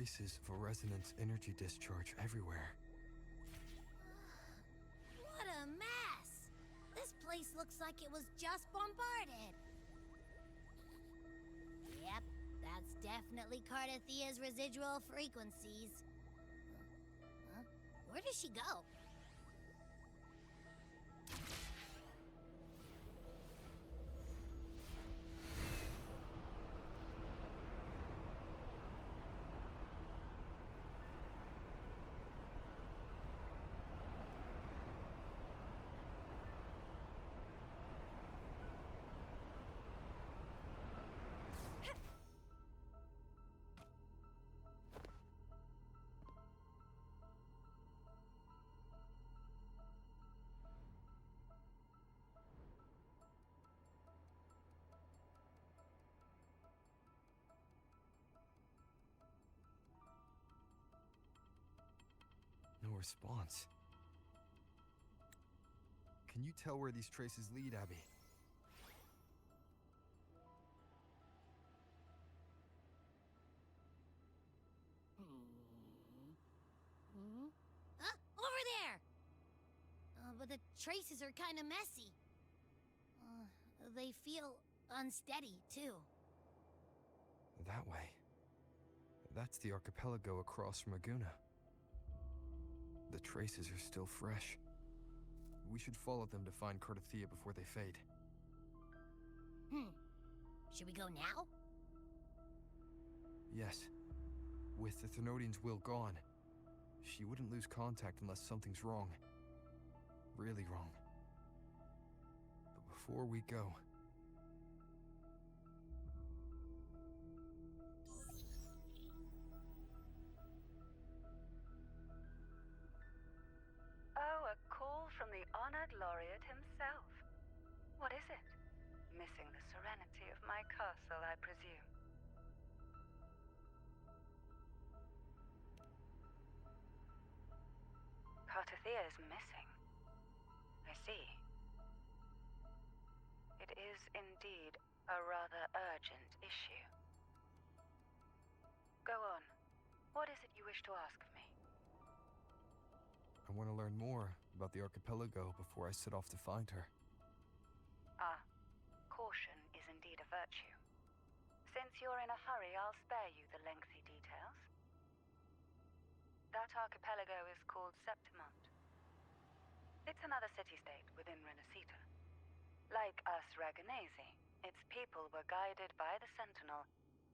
traces of a resonance energy discharge everywhere. What a mess! This place looks like it was just bombarded. Yep, that's definitely Cardathia's residual frequencies. Huh? Where does she go? No response. Can you tell where these traces lead, Abby? Huh? Over there! But the traces are kind of messy. They feel unsteady, too. That way. That's the archipelago across from Aguna. The traces are still fresh. We should follow them to find Cardathia before they fade. Should we go now? Yes. With the Thenodian's will gone, she wouldn't lose contact unless something's wrong. Really wrong. But before we go... Oh, a call from the honored laureate himself. What is it? Missing the serenity of my castle, I presume. Cardathia is missing. I see. It is indeed a rather urgent issue. Go on. What is it you wish to ask of me? I want to learn more about the archipelago before I set off to find her. Ah, caution is indeed a virtue. Since you're in a hurry, I'll spare you the lengthy details. That archipelago is called Septimont. It's another city-state within Renasita. Like us Raganesi, its people were guided by the Sentinel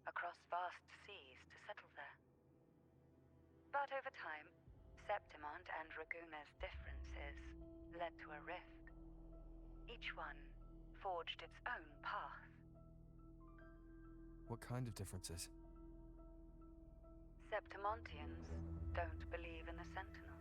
across vast seas to settle there. But over time, Septimont and Raguna's differences led to a rift. Each one forged its own path. What kind of differences? Septimontians don't believe in the Sentinel.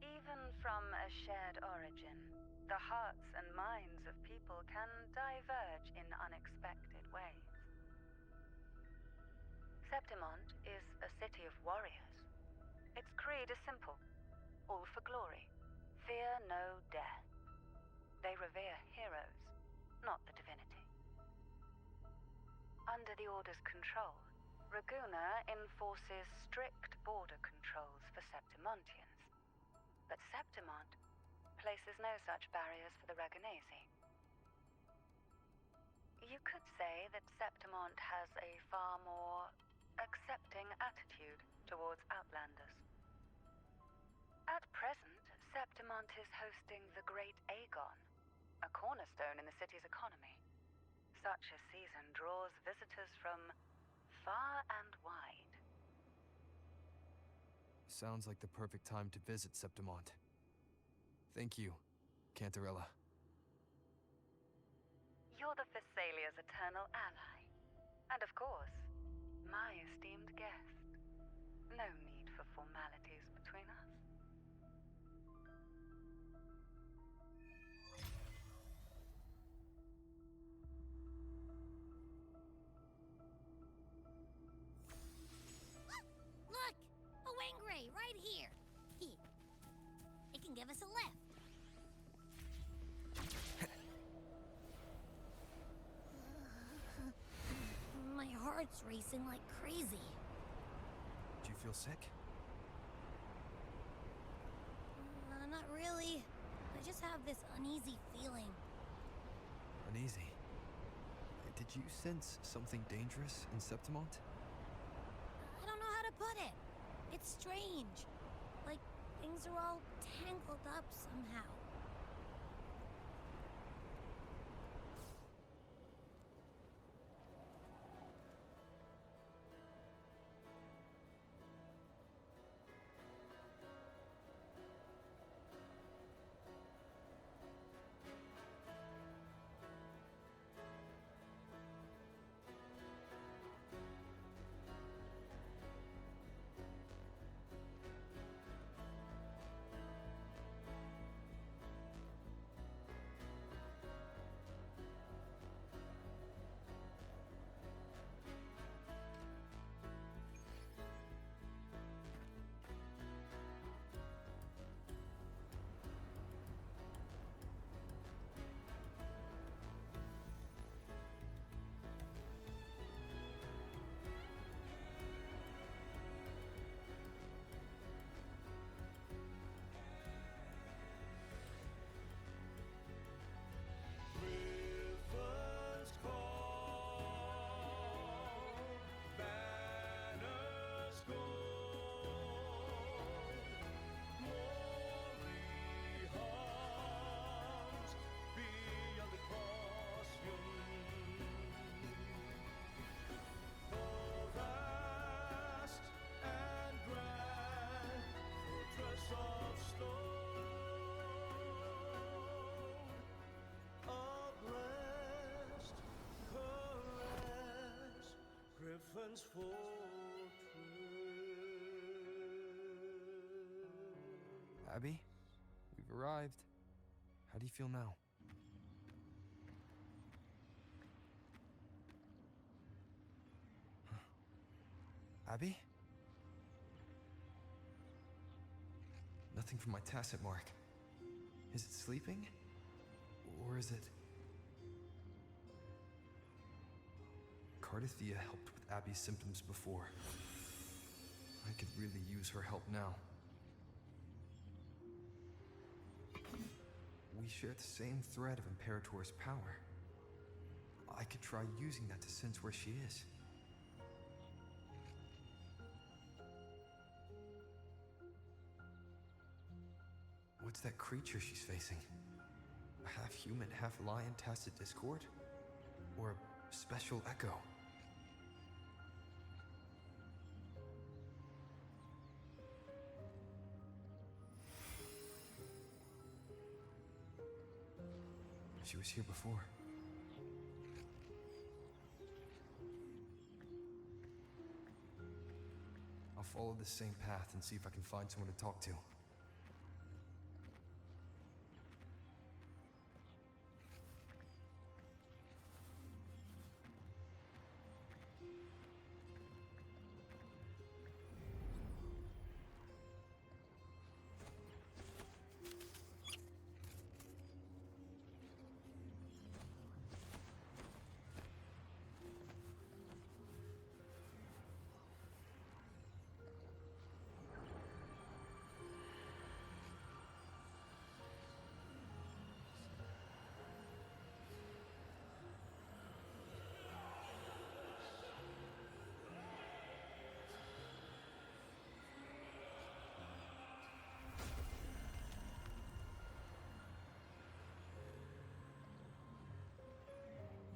Even from a shared origin, the hearts and minds of people can diverge in unexpected ways. Septimont is a city of warriors. Its creed is simple: all for glory, fear no death. They revere heroes, not the divinity. Under the Order's control, Raguna enforces strict border controls for Septimontians. But Septimont places no such barriers for the Raganesi. You could say that Septimont has a far more accepting attitude towards Outlanders. At present, Septimont is hosting the Great Aegon, a cornerstone in the city's economy. Such a season draws visitors from far and wide. Sounds like the perfect time to visit Septimont. Thank you, Cantarella. You're the Thessalia's eternal ally. And of course, my esteemed guest. No need for formalities between us. Look! A Wangray right here! Here. It can give us a lift. heart's racing like crazy. Do you feel sick? Not really. I just have this uneasy feeling. Uneasy. Did you sense something dangerous in Septimont? I don't know how to put it. It's strange. Like things are all tangled up somehow. Griffin's fortress. Abby, we've arrived. How do you feel now? Abby? Nothing from my tacit mark. Is it sleeping? Or is it... Cardithia helped with Abby's symptoms before. I could really use her help now. We share the same thread of Imperator's power. I could try using that to sense where she is. What's that creature she's facing? A half-human, half-lion tacit discord? Or a special echo? She was here before. I'll follow the same path and see if I can find someone to talk to.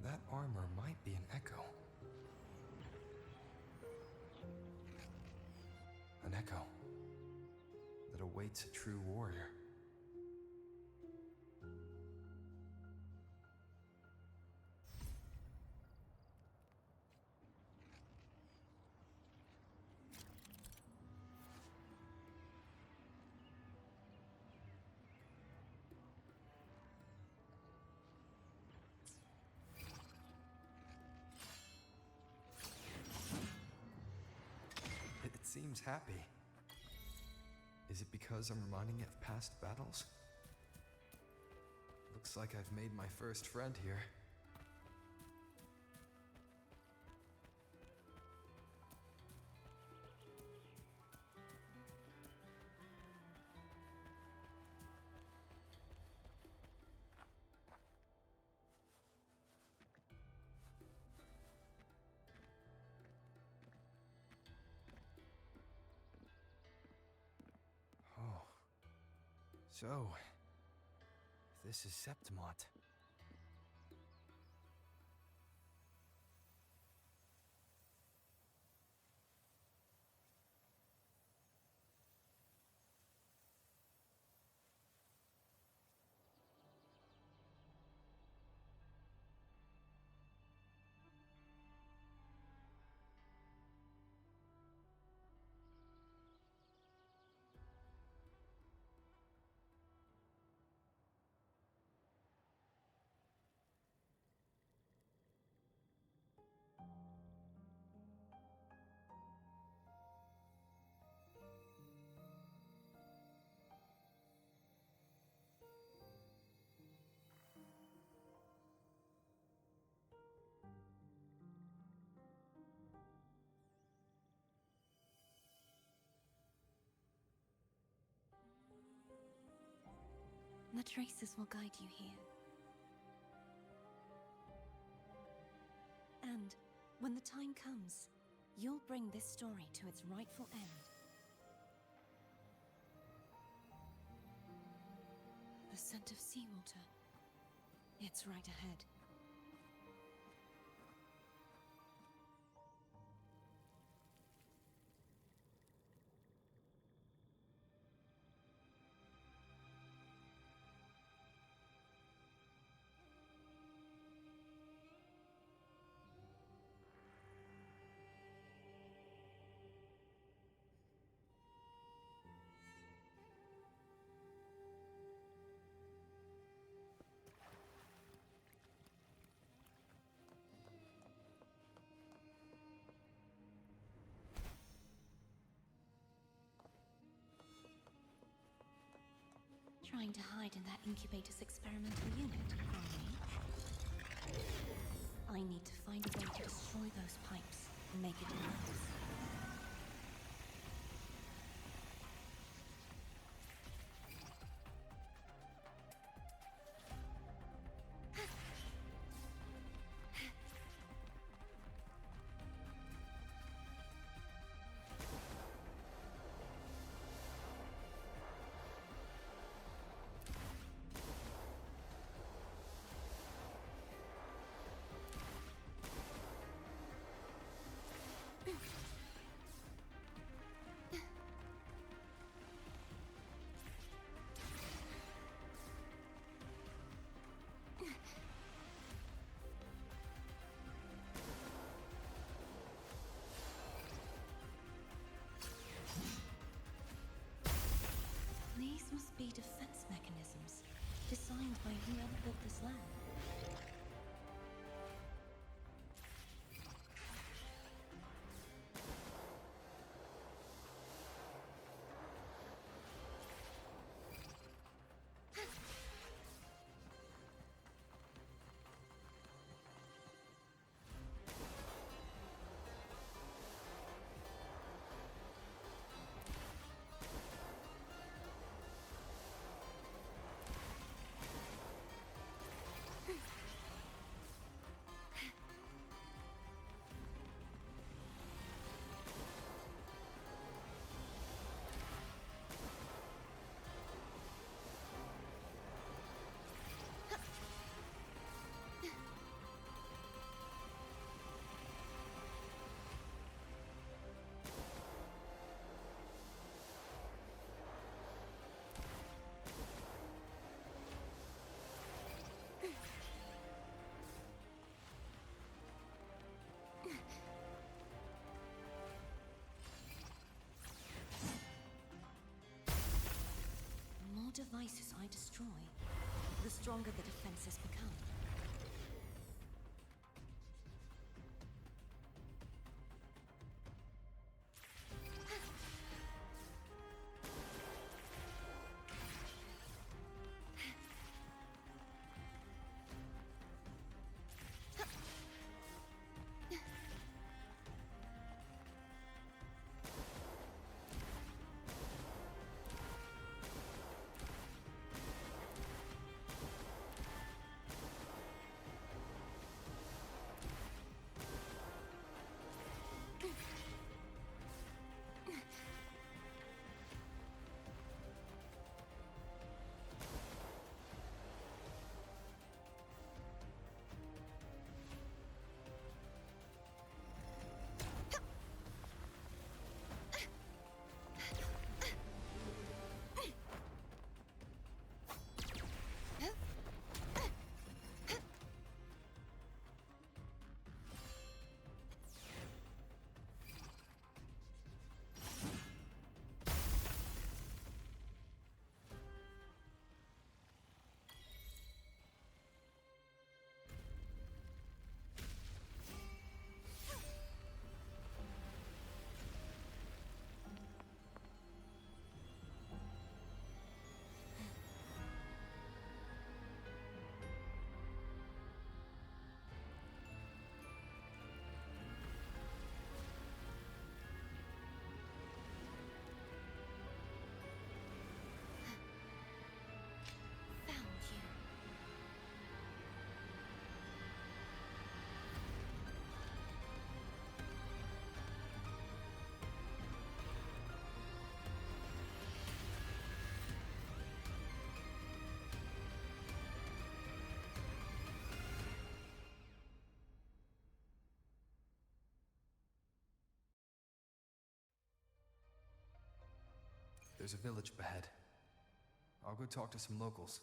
That armor might be an echo. An echo that awaits a true warrior. It seems happy. Is it because I'm reminding it of past battles? Looks like I've made my first friend here. So, this is Septimont. The traces will guide you here. And when the time comes, you'll bring this story to its rightful end. The scent of seawater. It's right ahead. Trying to hide in that incubator's experimental unit, are we? I need to find a way to destroy those pipes and make it worse. These must be defense mechanisms, designed by whoever built this land. The more devices I destroy, the stronger the defenses become. there's a village up ahead. I'll go talk to some locals.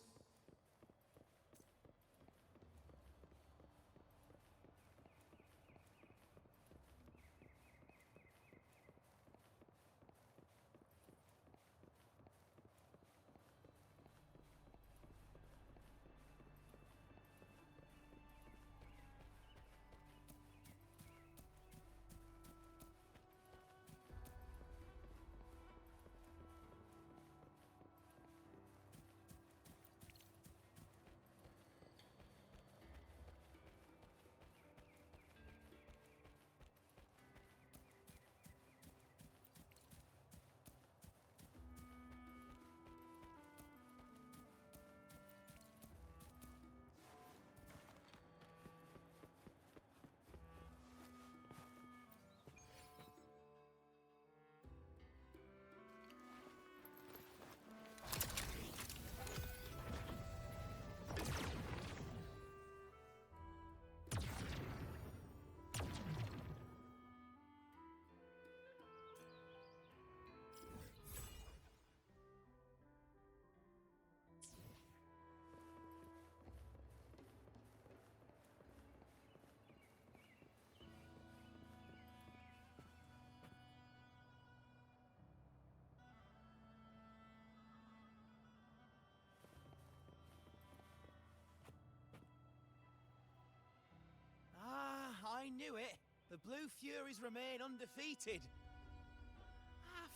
I knew it. The Blue Furies remain undefeated.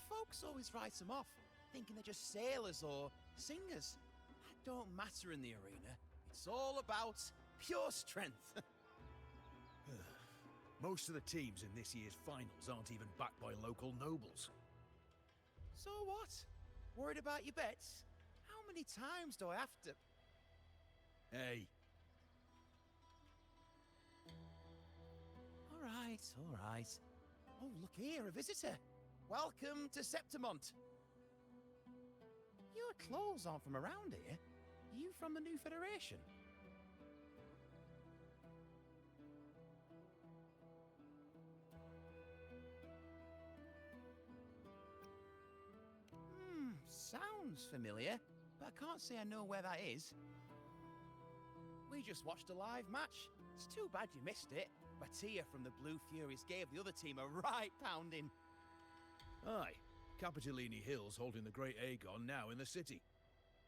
Folks always write them off, thinking they're just sailors or singers. That don't matter in the arena. It's all about pure strength. Most of the teams in this year's finals aren't even backed by local nobles. So what? Worried about your bets? How many times do I have to... Hey, All right. Oh, look here, a visitor. Welcome to Septimont. Your clothes aren't from around here. You from the New Federation? Sounds familiar, but I can't say I know where that is. We just watched a live match. It's too bad you missed it. Mattia from the Blue Furies gave the other team a right pounding. aye. Capitolini Hill's holding the Great Aegon now in the city.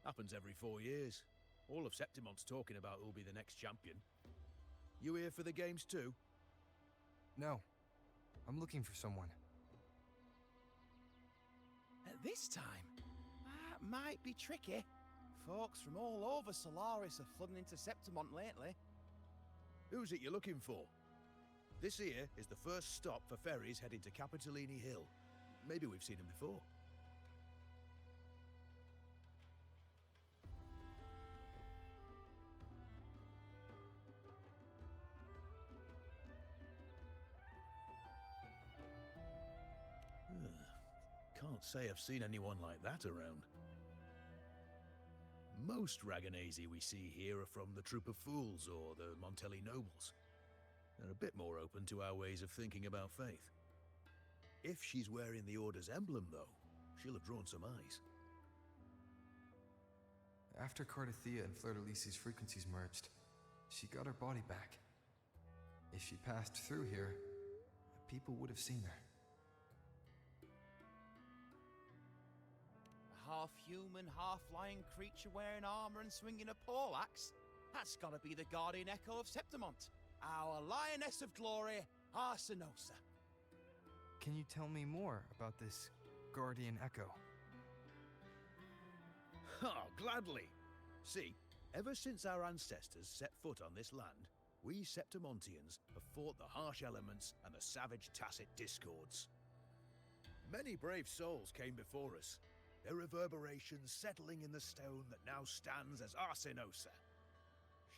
Happens every 4 years. All of Septimont's talking about who'll be the next champion. You here for the games too? No. I'm looking for someone. At this time, that might be tricky. Folks from all over Solaris are flooding into Septimont lately. Who's it you're looking for? This here is the first stop for ferries heading to Capitolini Hill. Maybe we've seen him before. Can't say I've seen anyone like that around. Most Raganesi we see here are from the Troop of Fools or the Montelli Nobles. They're a bit more open to our ways of thinking about faith. If she's wearing the Order's emblem, though, she'll have drawn some eyes. After Cardathia and Fleur-de-Lis's frequencies merged, she got her body back. If she passed through here, people would have seen her. A half-human, half-lion creature wearing armor and swinging a poleaxe? That's gotta be the Guardian Echo of Septimont. Our Lioness of Glory, Arsinosa. Can you tell me more about this Guardian Echo? Oh, gladly. See, ever since our ancestors set foot on this land, we Septimontians have fought the harsh elements and the savage tacit discords. Many brave souls came before us, their reverberations settling in the stone that now stands as Arsinosa.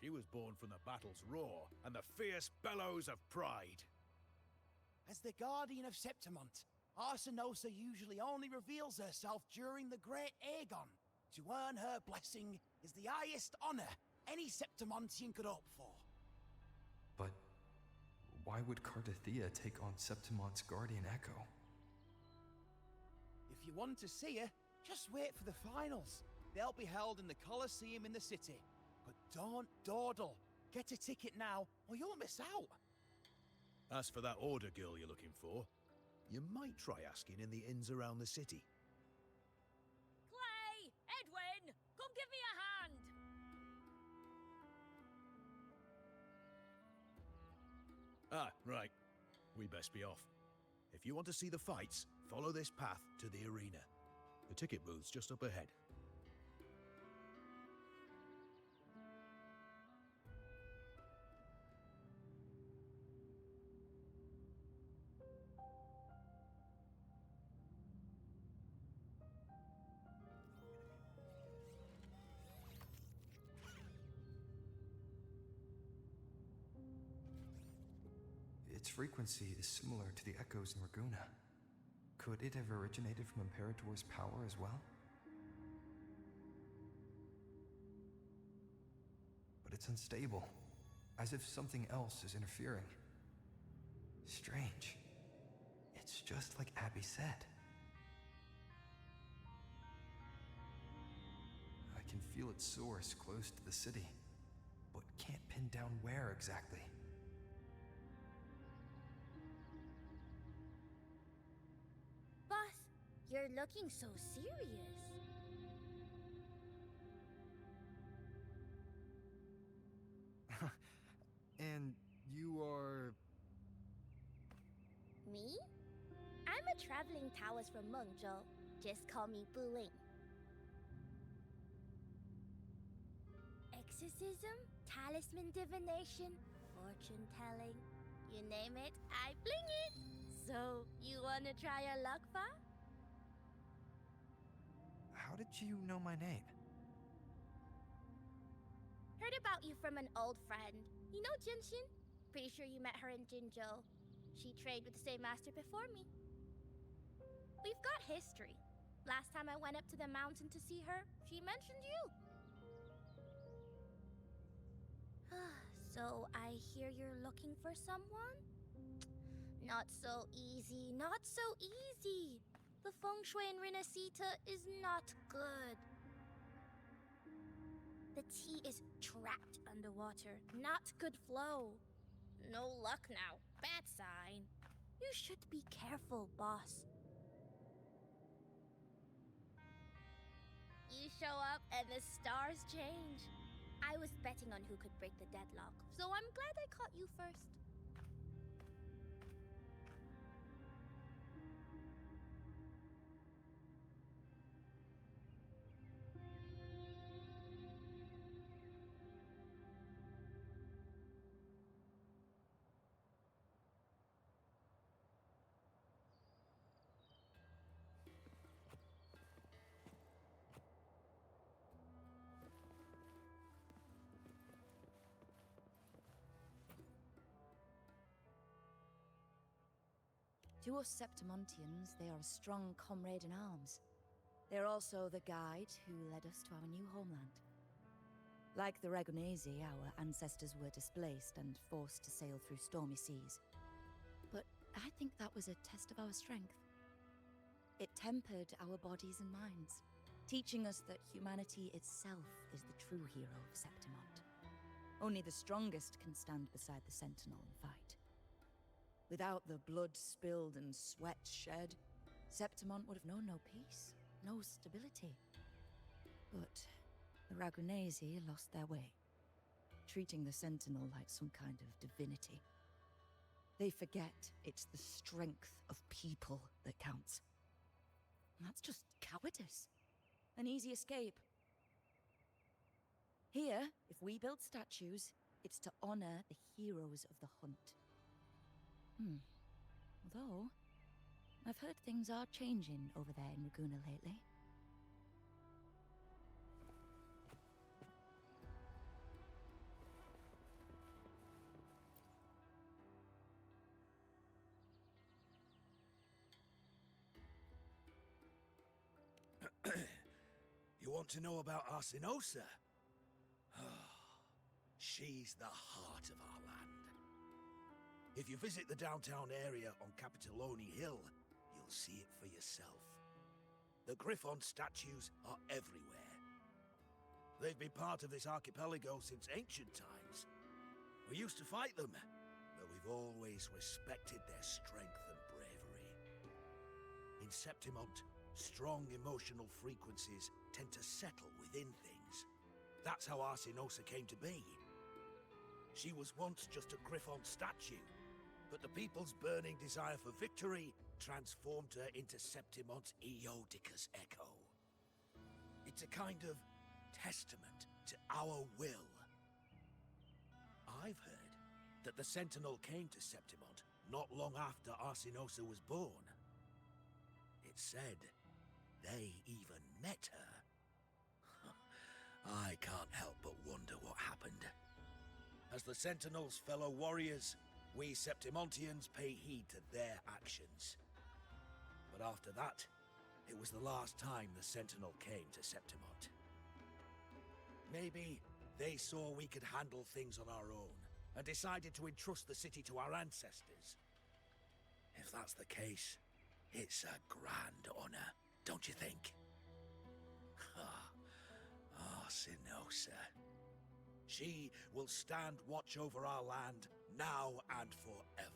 She was born from the battle's roar and the fierce bellows of pride. As the Guardian of Septimont, Arsinosa usually only reveals herself during the Great Aegon. To earn her blessing is the highest honor any Septimontian could hope for. But why would Cardathia take on Septimont's Guardian Echo? If you want to see her, Just wait for the finals. They'll be held in the Colosseum in the city. But don't dawdle. Get a ticket now, or you'll miss out. As for that order girl you're looking for, you might try asking in the inns around the city. Clay! Edwin! Come give me a hand! Ah, right. We best be off. If you want to see the fights, follow this path to the arena. The ticket booth's just up ahead. Its frequency is similar to the echoes in Raguna. Could it have originated from Imperator's power as well? But it's unstable, as if something else is interfering. Strange. It's just like Abby said. I can feel its source close to the city, but can't pin down where exactly. Boss, you're looking so serious. And you are... Me? I'm a traveling Taoist from Mengzhou. Just call me Buling. Exorcism, talisman divination, fortune telling. You name it, I bling it. So, you wanna try your luck, Fa? How did you know my name? Heard about you from an old friend. You know Jinshin? Pretty sure you met her in Jinzhou. She trained with the same master before me. We've got history. Last time I went up to the mountain to see her, she mentioned you. So I hear you're looking for someone? Not so easy, not so easy. The feng shui in Renasita is not good. The tea is trapped underwater, not good flow. No luck now, bad sign. You should be careful, boss. You show up and the stars change. I was betting on who could break the deadlock, so I'm glad I caught you first. To us Septimontians, they are a strong comrade in arms. They're also the guide who led us to our new homeland. Like the Ragunesi, our ancestors were displaced and forced to sail through stormy seas. But I think that was a test of our strength. It tempered our bodies and minds, teaching us that humanity itself is the true hero of Septimont. Only the strongest can stand beside the Sentinel and fight. Without the blood spilled and sweat shed, Septimont would have known no peace, no stability. But the Ragunesi lost their way, treating the Sentinel like some kind of divinity. They forget it's the strength of people that counts. And that's just cowardice. An easy escape. Here, if we build statues, it's to honor the heroes of the hunt. Although, I've heard things are changing over there in Raguna lately. You want to know about Arsinosa? She's the heart of our land. If you visit the downtown area on Capitoloni Hill, you'll see it for yourself. The Griffon statues are everywhere. They've been part of this archipelago since ancient times. We used to fight them, but we've always respected their strength and bravery. In Septimont, strong emotional frequencies tend to settle within things. That's how Arsinosa came to be. She was once just a Griffon statue, but the people's burning desire for victory transformed her into Septimont's Eodica's echo. It's a kind of testament to our will. I've heard that the Sentinel came to Septimont not long after Arsinosa was born. It's said they even met her. I can't help but wonder what happened. As the Sentinel's fellow warriors, we Septimontians pay heed to their actions. But after that, it was the last time the Sentinel came to Septimont. Maybe they saw we could handle things on our own, and decided to entrust the city to our ancestors. If that's the case, it's a grand honor, don't you think? Arsinosa. She will stand watch over our land now and forever.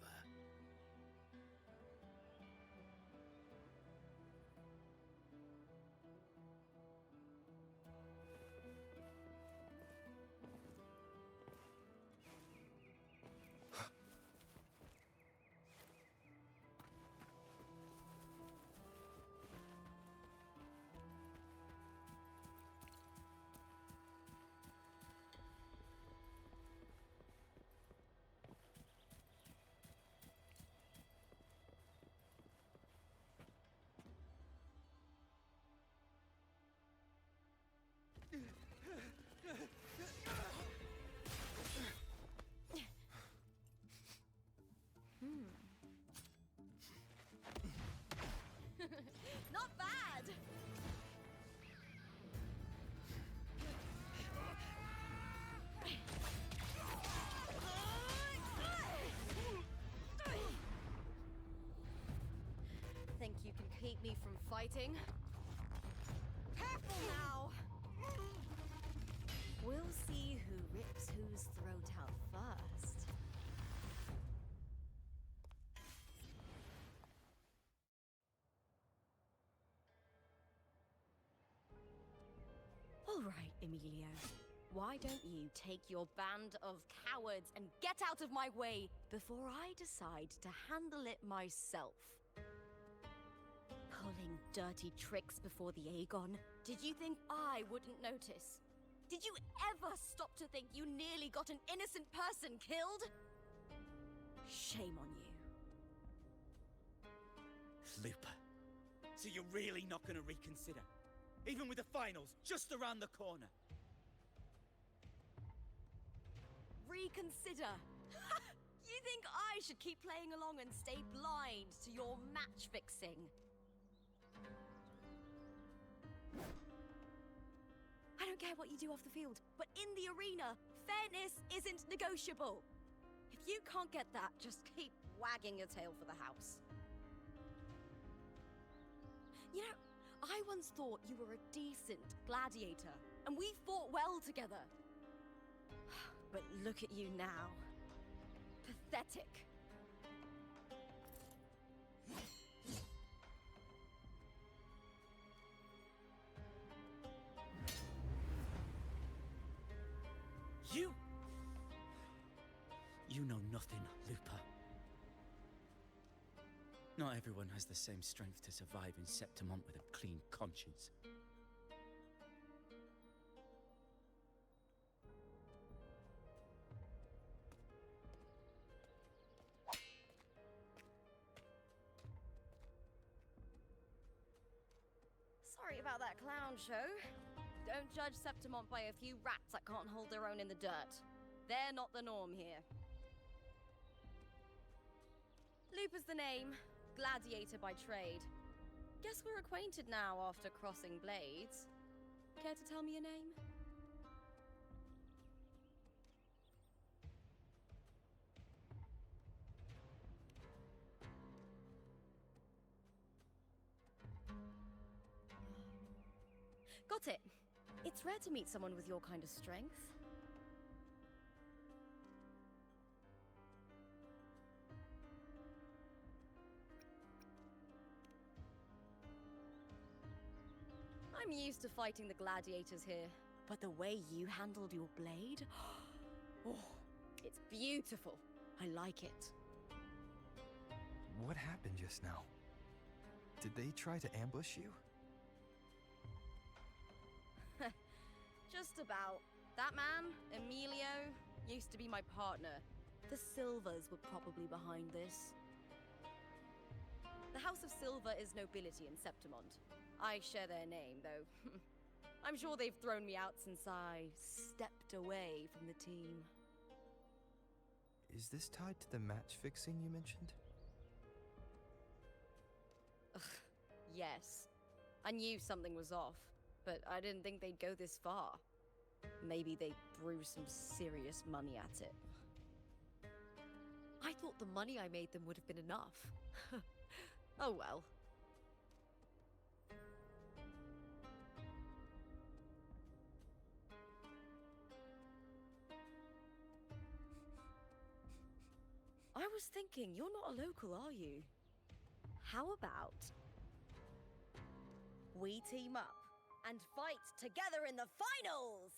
Not bad! Think you can keep me from fighting? Careful now! We'll see who rips whose throat out first. All right, Emilio. Why don't you take your band of cowards and get out of my way before I decide to handle it myself? Pulling dirty tricks before the Aegon? Did you think I wouldn't notice? Did you ever stop to think you nearly got an innocent person killed? Shame on you. Lupa, so you're really not gonna reconsider? Even with the finals just around the corner? Reconsider? You think I should keep playing along and stay blind to your match fixing? I don't care what you do off the field, but in the arena, fairness isn't negotiable. If you can't get that, just keep wagging your tail for the house. You know, I once thought you were a decent gladiator, and we fought well together. But look at you now. Pathetic. You know nothing, Lupa. Not everyone has the same strength to survive in Septimont with a clean conscience. Sorry about that clown show. Don't judge Septimont by a few rats that can't hold their own in the dirt. They're not the norm here. Lupa's the name, gladiator by trade. Guess we're acquainted now after crossing blades. Care to tell me your name? Got it. It's rare to meet someone with your kind of strength. I'm used to fighting the gladiators here, but the way you handled your blade... Oh, it's beautiful. I like it. What happened just now? Did they try to ambush you? Just about. That man, Emilio, used to be my partner. The Silvers were probably behind this. The House of Silver is nobility in Septimont. I share their name, though. I'm sure they've thrown me out since I stepped away from the team. Is this tied to the match fixing you mentioned? Ugh, yes. I knew something was off, but I didn't think they'd go this far. Maybe they threw some serious money at it. I thought the money I made them would have been enough. Oh well. I was thinking, you're not a local, are you? How about we team up and fight together in the finals?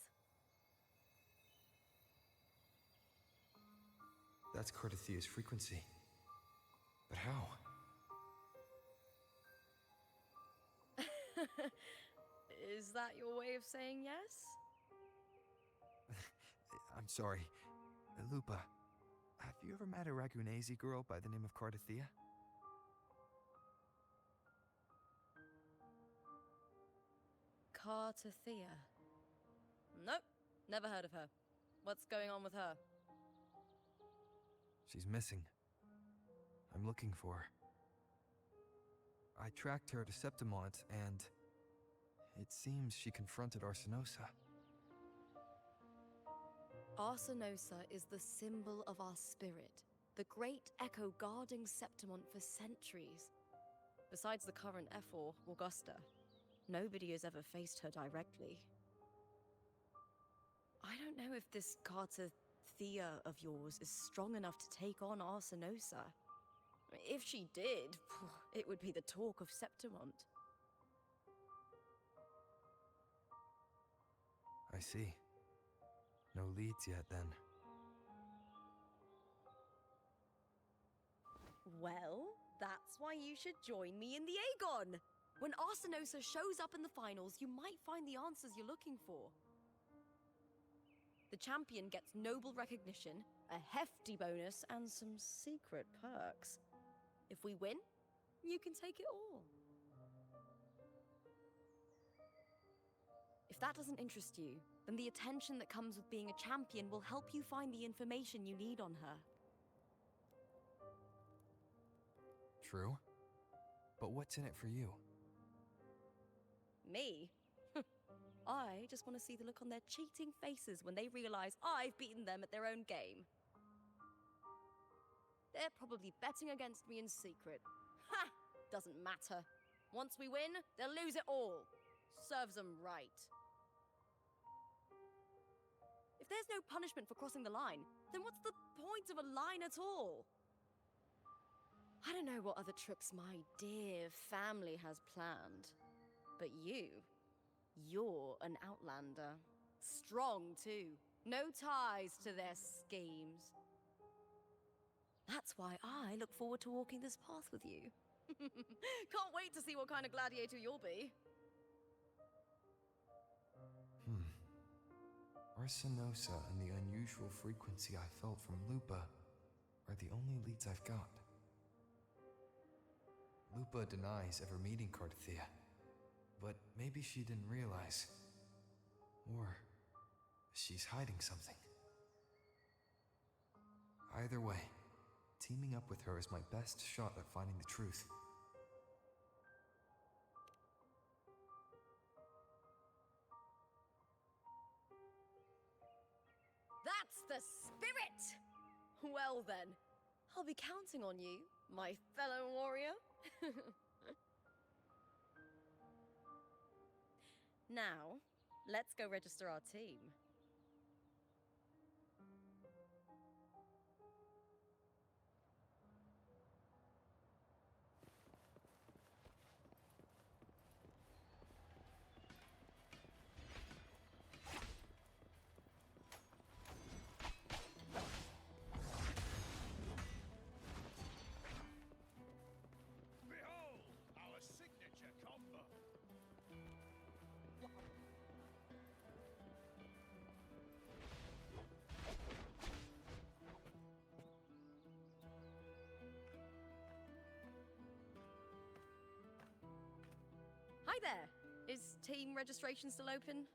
That's Cardathia's frequency. But how? Is that your way of saying yes? I'm sorry. Lupa, have you ever met a Ragunese girl by the name of Cardathia? Cartathea? Nope, never heard of her. What's going on with her? She's missing. I'm looking for her. I tracked her to Septimont, and it seems she confronted Arsinosa. Arsinosa is the symbol of our spirit, the great echo guarding Septimont for centuries. Besides the current Ephor, Augusta, nobody has ever faced her directly. I don't know if this Cartathea of yours is strong enough to take on Arsinosa. If she did, it would be the talk of Septimont. I see. No leads yet, then. Well, that's why you should join me in the Aegon! When Arsinosa shows up in the finals, you might find the answers you're looking for. The champion gets noble recognition, a hefty bonus, and some secret perks. If we win, you can take it all. If that doesn't interest you, then the attention that comes with being a champion will help you find the information you need on her. True. But what's in it for you? Me? I just want to see the look on their cheating faces when they realize I've beaten them at their own game. They're probably betting against me in secret. Ha! Doesn't matter. Once we win, they'll lose it all. Serves them right. If there's no punishment for crossing the line, then what's the point of a line at all? I don't know what other tricks my dear family has planned, but you're an outlander. Strong, too. No ties to their schemes. That's why I look forward to walking this path with you. Can't wait to see what kind of gladiator you'll be. Arsinosa and the unusual frequency I felt from Lupa are the only leads I've got. Lupa denies ever meeting Cardathia, but maybe she didn't realize. Or she's hiding something. Either way, teaming up with her is my best shot at finding the truth. That's the spirit! Well then, I'll be counting on you, my fellow warrior. Now, let's go register our team. Behold, our signature combo. Hi there! Is team registration still open?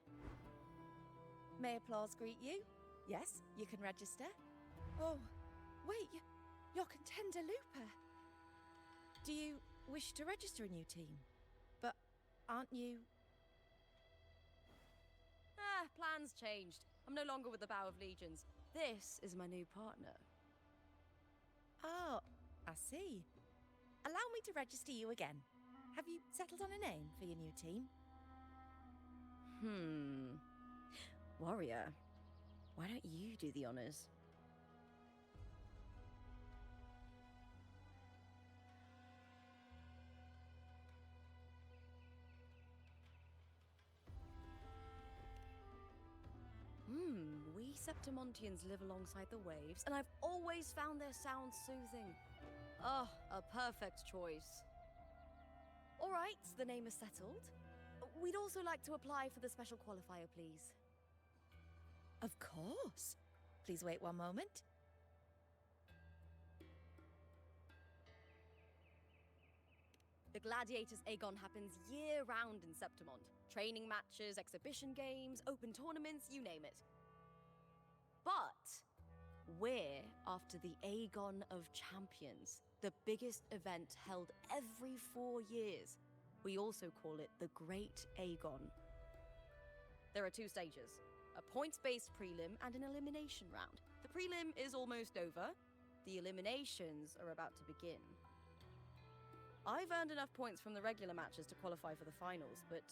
May applause greet you? Yes, you can register. Oh, wait, you're Contender Looper. Do you wish to register a new team? But aren't you... Ah, plans changed. I'm no longer with the Bow of Legions. This is my new partner. Oh, I see. Allow me to register you again. Have you settled on a name for your new team? Warrior, why don't you do the honors? We Septimontians live alongside the waves, and I've always found their sound soothing. Oh, a perfect choice. All right, the name is settled. We'd also like to apply for the special qualifier, please. Of course. Please wait one moment. The Gladiators Aegon happens year-round in Septimont. Training matches, exhibition games, open tournaments, you name it. But we're after the Aegon of Champions, the biggest event held every 4 years. We also call it the Great Aegon. There are 2 stages, a points-based prelim and an elimination round. The prelim is almost over. The eliminations are about to begin. I've earned enough points from the regular matches to qualify for the finals, but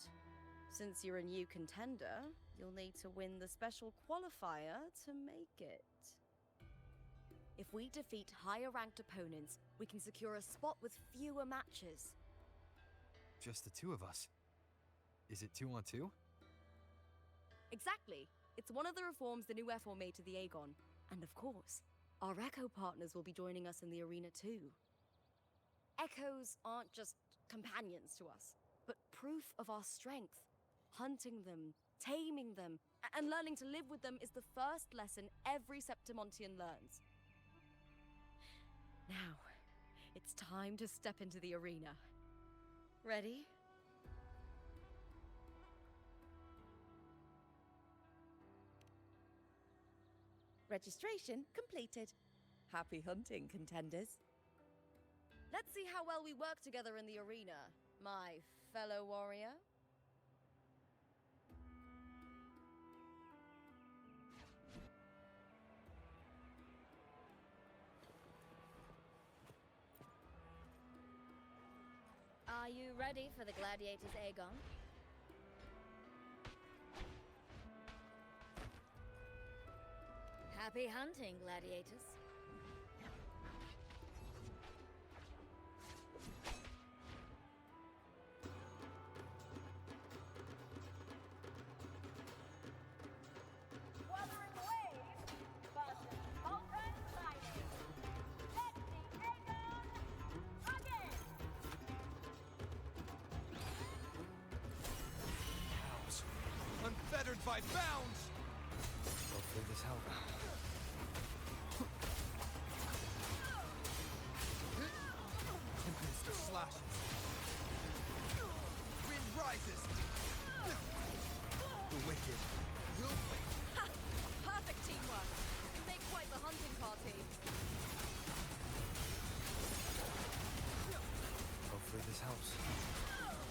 since you're a new contender, you'll need to win the special qualifier to make it. If we defeat higher-ranked opponents, we can secure a spot with fewer matches. Just the 2 of us. Is it 2-on-2? Exactly. It's one of the reforms the new FO made to the Aegon. And of course, our Echo partners will be joining us in the arena too. Echoes aren't just companions to us, but proof of our strength. Hunting them, taming them, and learning to live with them is the first lesson every Septimontian learns. Now, it's time to step into the arena. Ready? Registration completed. Happy hunting, contenders. Let's see how well we work together in the arena, my fellow warrior. Are you ready for the Gladiators Aegon? Happy hunting, gladiators. Wuthering waves versus Vulcan Lightning. Let the Aegon again! Cows. Unfettered by bounds! Hopefully this helps. Tempest of slashes. Wind rises! The wicked will wait. Ha! Perfect teamwork. You make quite the hunting party. Hopefully this helps.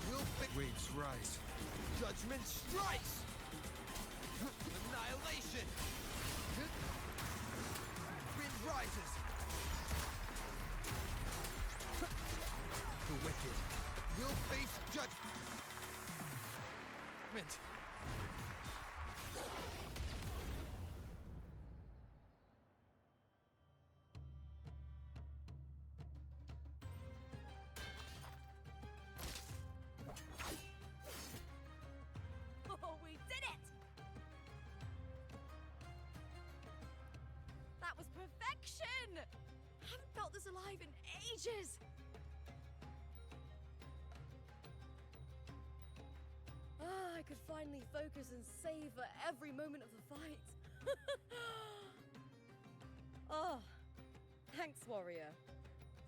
Will waves rise. Judgment strikes! Annihilation! Wind rises! The wicked will face judgment! action! Haven't felt this alive in ages! I could finally focus and savor every moment of the fight. Oh, thanks, warrior.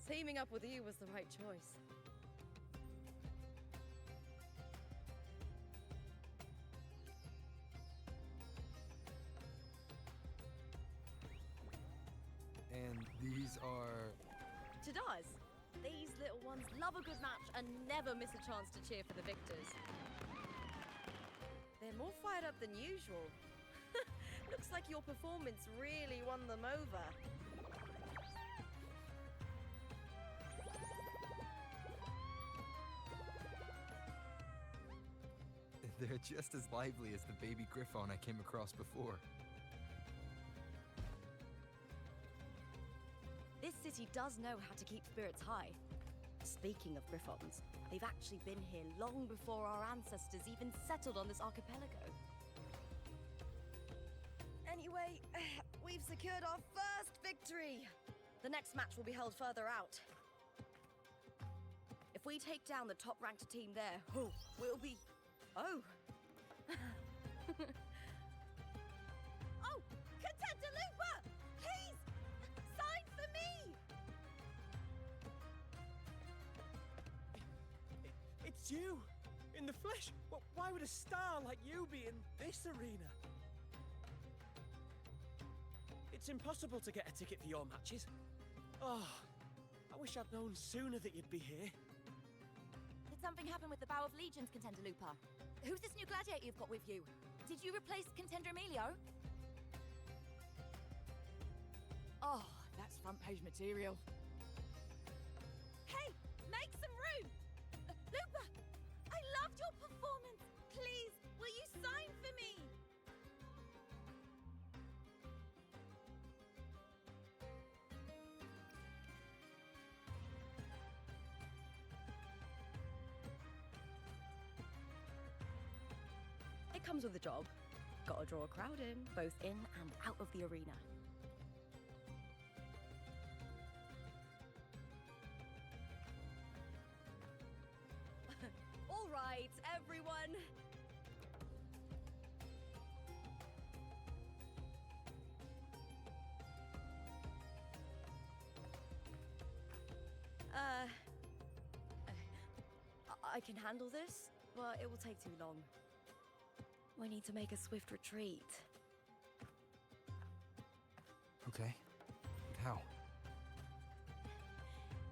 Teaming up with you was the right choice. And these are... Tadars, these little ones love a good match and never miss a chance to cheer for the victors. They're more fired up than usual. Looks like your performance really won them over. They're just as lively as the baby griffon I came across before. This city does know how to keep spirits high. Speaking of griffons, they've actually been here long before our ancestors even settled on this archipelago. Anyway, we've secured our first victory. The next match will be held further out. If we take down the top-ranked team there, we'll be... Oh! Oh! Contender Looper! Please! Sign for me! It's you! In the flesh! Why would a star like you be in this arena? It's impossible to get a ticket for your matches. Oh, I wish I'd known sooner that you'd be here. Did something happen with the Bow of Legions, Contender Looper? Who's this new gladiator you've got with you? Did you replace Contender Emilio? Oh, that's front page material. Hey, make some room! Looper, I loved your performance. Please, will you sign for me? It comes with a job. Gotta draw a crowd in, both in and out of the arena. All right, everyone. I can handle this, but it will take too long. We need to make a swift retreat. Okay. How?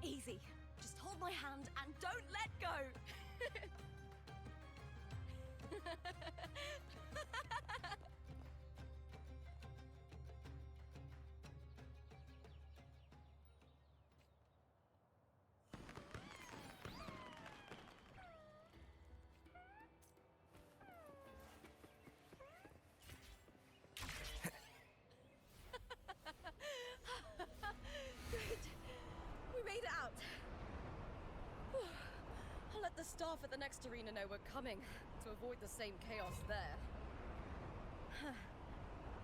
Easy. Just hold my hand and don't let go. Good. We made it out. I'll let the staff at the next arena know we're coming to avoid the same chaos there.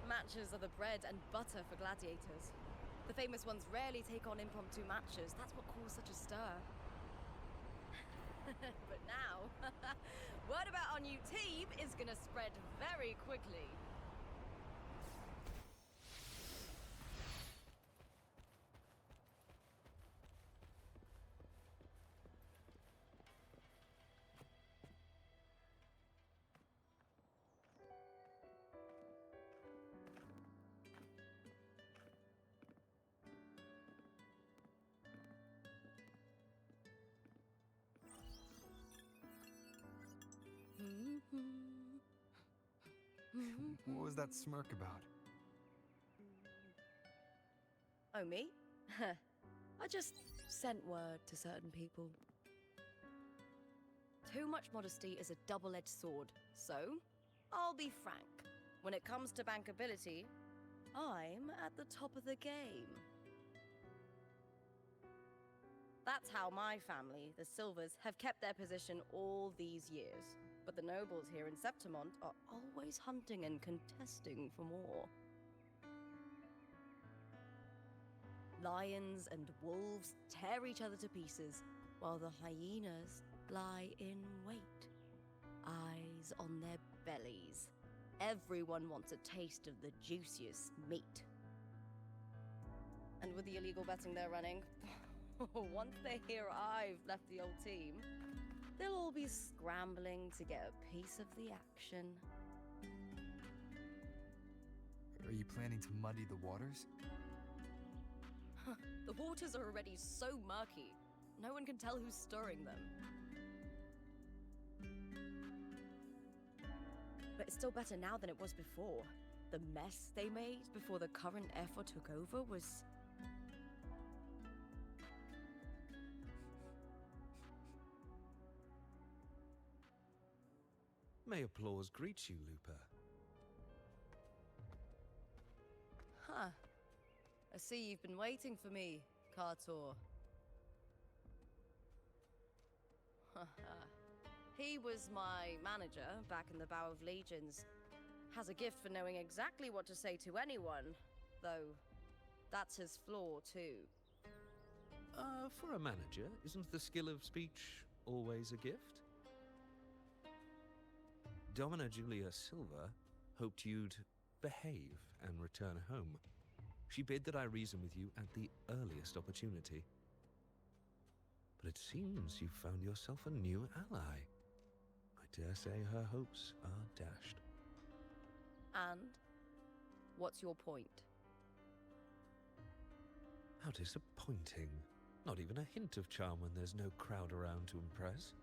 Matches are the bread and butter for gladiators. The famous ones rarely take on impromptu matches. That's what caused such a stir. But now, word about our new team is gonna spread very quickly. What was that smirk about? Oh, me? I just sent word to certain people. Too much modesty is a double-edged sword, so I'll be frank. When it comes to bankability, I'm at the top of the game. That's how my family, the Silvers, have kept their position all these years. But the nobles here in Septimont are always hunting and contesting for more. Lions and wolves tear each other to pieces, while the hyenas lie in wait, eyes on their bellies. Everyone wants a taste of the juiciest meat. And with the illegal betting they're running, once they hear I've left the old team, they'll all be scrambling to get a piece of the action. Are you planning to muddy the waters? The waters are already so murky, no one can tell who's stirring them. But it's still better now than it was before. The mess they made before the current effort took over was... May applause greet you, Lupa. Huh. I see you've been waiting for me, Kartor. He was my manager back in the Bow of Legions. Has a gift for knowing exactly what to say to anyone, though that's his flaw too. For a manager, isn't the skill of speech always a gift? Domina Julia Silva hoped you'd behave and return home. She bid that I reason with you at the earliest opportunity. But it seems you've found yourself a new ally. I dare say her hopes are dashed. And? What's your point? How disappointing. Not even a hint of charm when there's no crowd around to impress.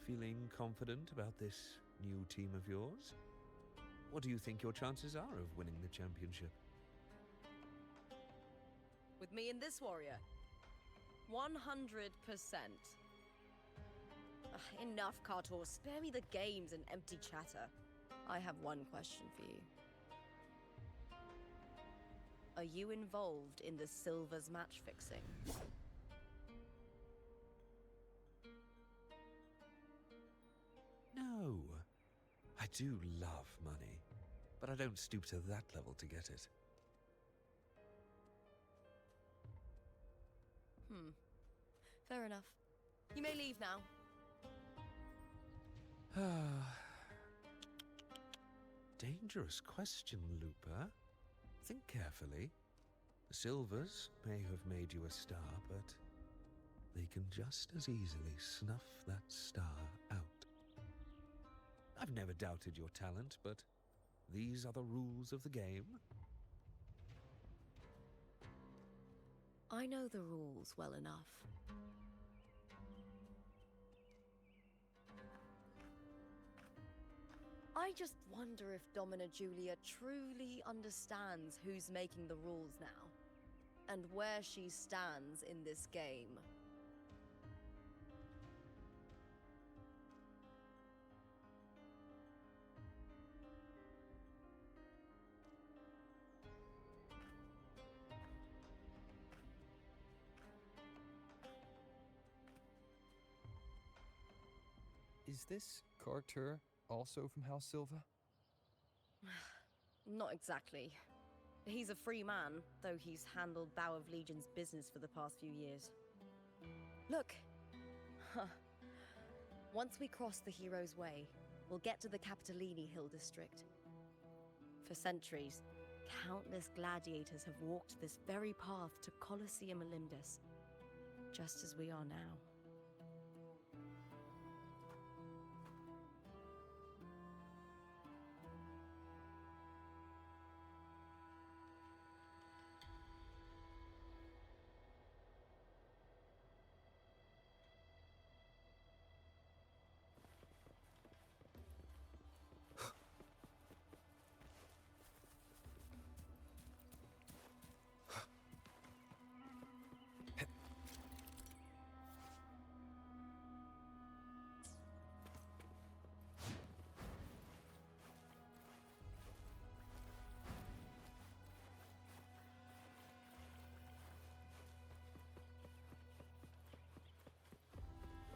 Feeling confident about this new team of yours? What do you think your chances are of winning the championship? With me and this warrior? 100%. Enough, Kartor. Spare me the games and empty chatter. I have one question for you. Are you involved in the Silver's match fixing? No. I do love money, but I don't stoop to that level to get it. Fair enough. You may leave now. Dangerous question, Lupa. Think carefully. The Silvers may have made you a star, but they can just as easily snuff that star out. I've never doubted your talent, but these are the rules of the game. I know the rules well enough. I just wonder if Domina Julia truly understands who's making the rules now, and where she stands in this game. Is this Kartur also from House Silva? Not exactly. He's a free man, though he's handled Bow of Legion's business for the past few years. Look! Once we cross the Hero's Way, we'll get to the Capitolini Hill district. For centuries, countless gladiators have walked this very path to Colosseum Olympus, just as we are now.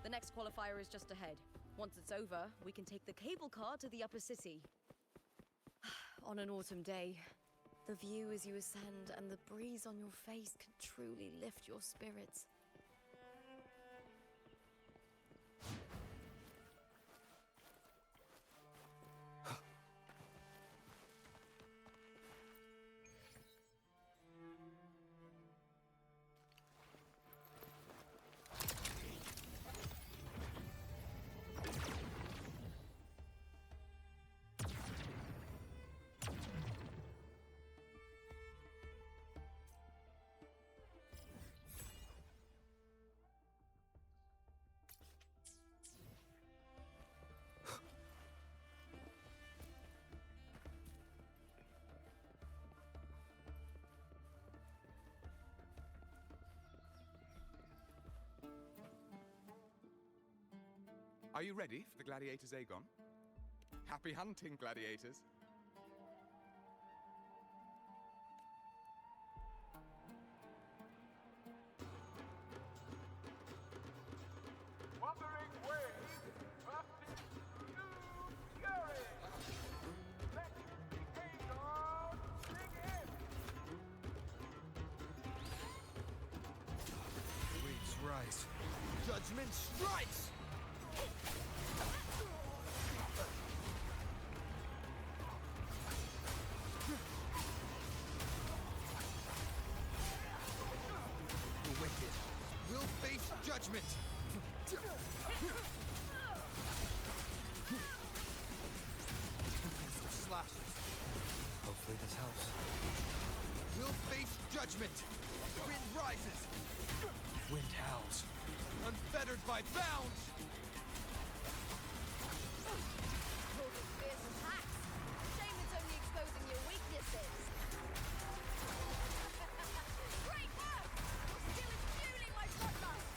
The next qualifier is just ahead. Once it's over, we can take the cable car to the upper city. on an autumn day. The view as you ascend and the breeze on your face can truly lift your spirits. Are you ready for the gladiators, Aegon? Happy hunting, gladiators! Wuthering wave versus new fury. Let the Aegon begin. Waves rise. Judgment strikes! The wicked will face judgment! Slashes. Hopefully this helps. Will face judgment! Wind rises! Wind howls. Unfettered by bounds! All these fierce attacks. Shame it's only exposing your weaknesses. Great work! Your skill is fueling my bloodlust.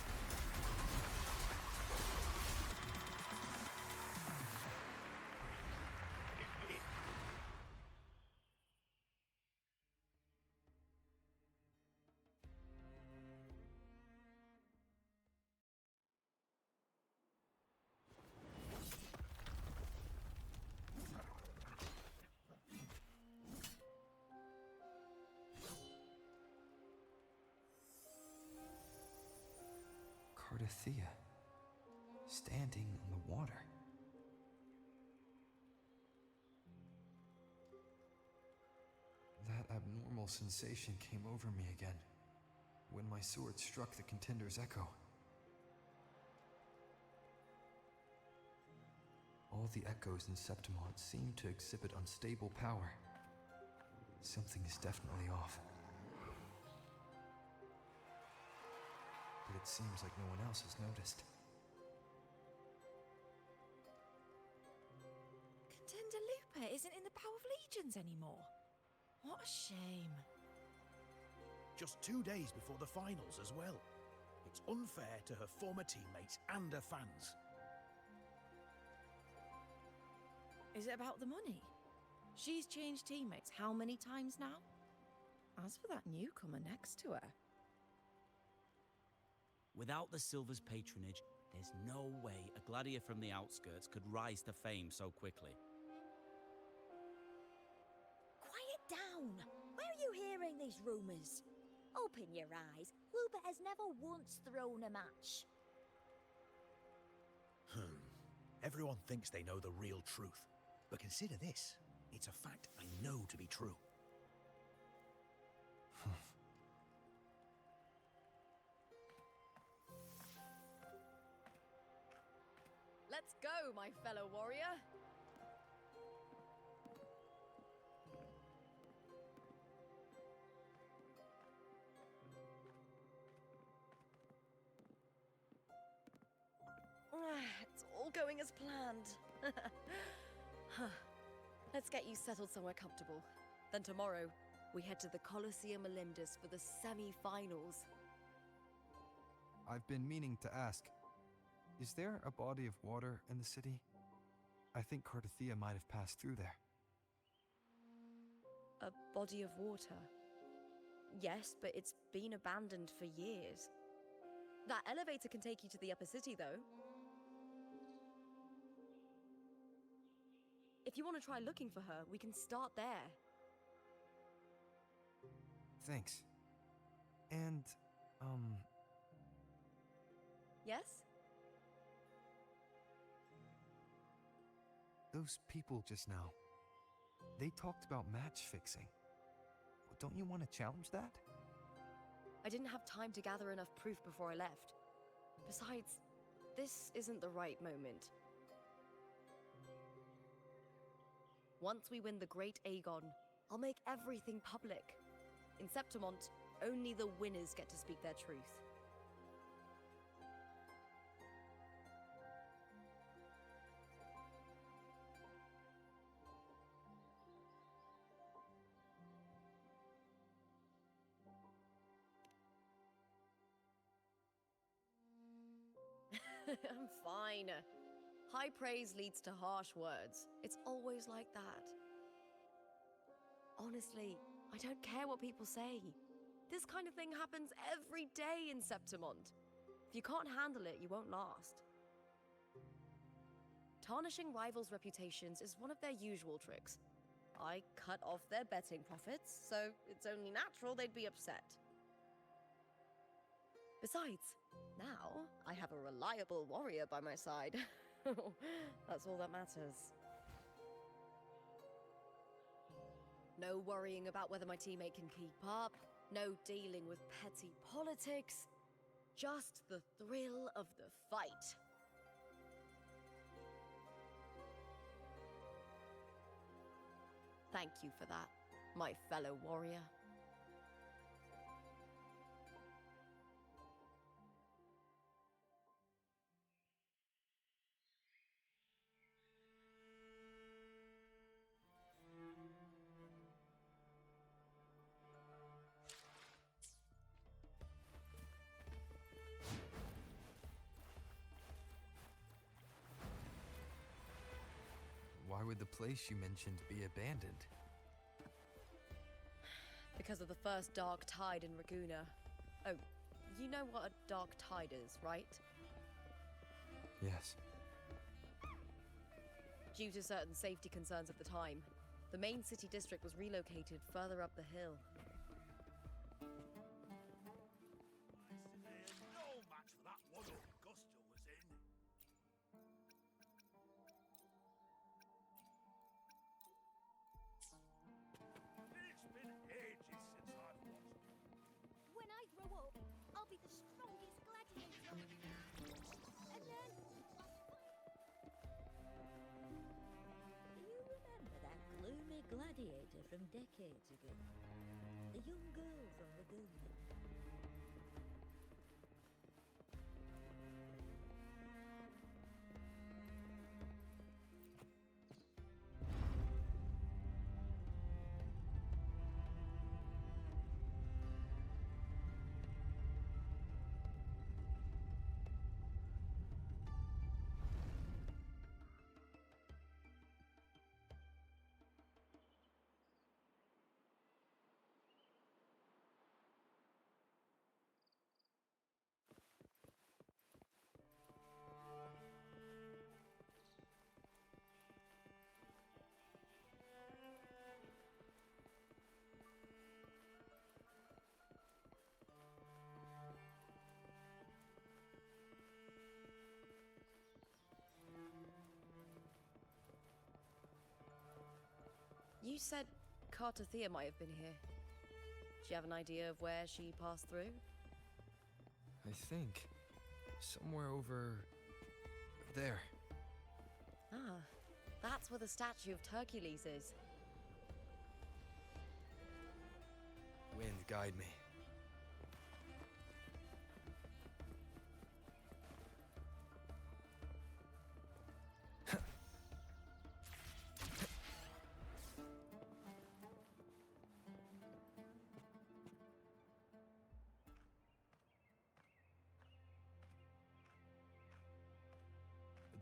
Cardothea, standing on the water. That abnormal sensation came over me again, when my sword struck the contender's echo. All the echoes in Septimont seem to exhibit unstable power. Something is definitely off. But it seems like no one else has noticed. Contender Lupa isn't in the Bow of Legions anymore. What a shame. Just 2 days before the finals as well. It's unfair to her former teammates and her fans. Is it about the money? She's changed teammates how many times now? As for that newcomer next to her... Without the Silver's patronage, there's no way a gladiator from the outskirts could rise to fame so quickly. Quiet down! Where are you hearing these rumours? Open your eyes. Lupa has never once thrown a match. Everyone thinks they know the real truth. But consider this. It's a fact I know to be true. Let's go, my fellow warrior! It's all going as planned. Let's get you settled somewhere comfortable. Then tomorrow, we head to the Colosseum Melindus for the semi-finals. I've been meaning to ask, is there a body of water in the city? I think Cardothea might have passed through there. A body of water? Yes, but it's been abandoned for years. That elevator can take you to the upper city, though. If you want to try looking for her, we can start there. Thanks. And, Yes? those people just now, they talked about match fixing. Don't you want to challenge that? I didn't have time to gather enough proof before I left. Besides, this isn't the right moment. Once we win the Great Aegon, I'll make everything public. In Septimont, only the winners get to speak their truth. I'm fine. High praise leads to harsh words. It's always like that. Honestly, I don't care what people say. This kind of thing happens every day in Septimont. If you can't handle it, you won't last. Tarnishing rivals' reputations is one of their usual tricks. I cut off their betting profits, so it's only natural they'd be upset. Besides, now I have a reliable warrior by my side. That's all that matters. No worrying about whether my teammate can keep up, no dealing with petty politics, just the thrill of the fight. Thank you for that, my fellow warrior. Why would the place you mentioned be abandoned? Because of the first dark tide in Raguna. Oh, you know what a dark tide is, right? Yes. Due to certain safety concerns at the time, the main city district was relocated further up the hill. No match for that one Augusta was in. It's been ages since I've watched. When I grow up, I'll be the strongest gladiator. And then Do you remember that gloomy gladiator from decades ago? The young girl from Laguna. You said Cartothea might have been here. Do you have an idea of where she passed through? I think. Somewhere over there. Ah, that's where the statue of Hercules is. Wind, guide me.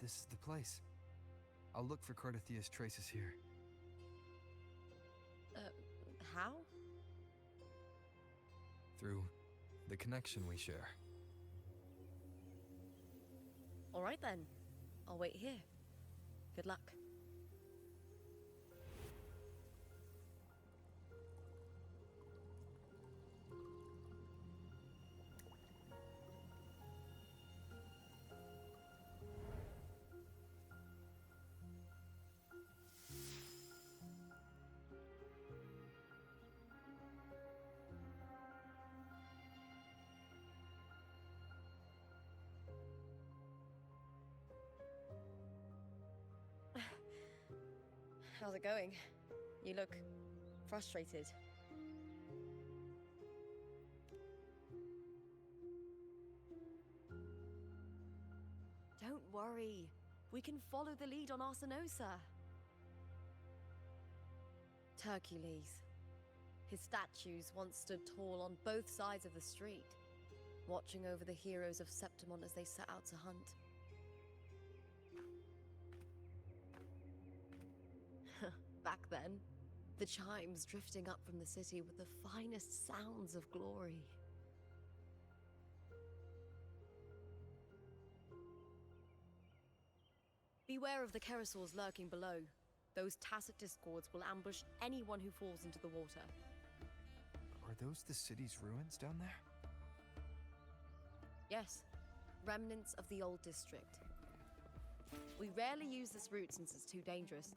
This is the place. I'll look for Cartothea's traces here. How? Through the connection we share. All right then. I'll wait here. Good luck. How's it going? You look frustrated. Don't worry. We can follow the lead on Arsenosa. Hercules. His statues once stood tall on both sides of the street, watching over the heroes of Septimon as they set out to hunt. Back then, the chimes drifting up from the city were the finest sounds of glory. Beware of the Kerosaurs lurking below. Those tacit discords will ambush anyone who falls into the water. Are those the city's ruins down there? Yes, remnants of the old district. We rarely use this route since it's too dangerous,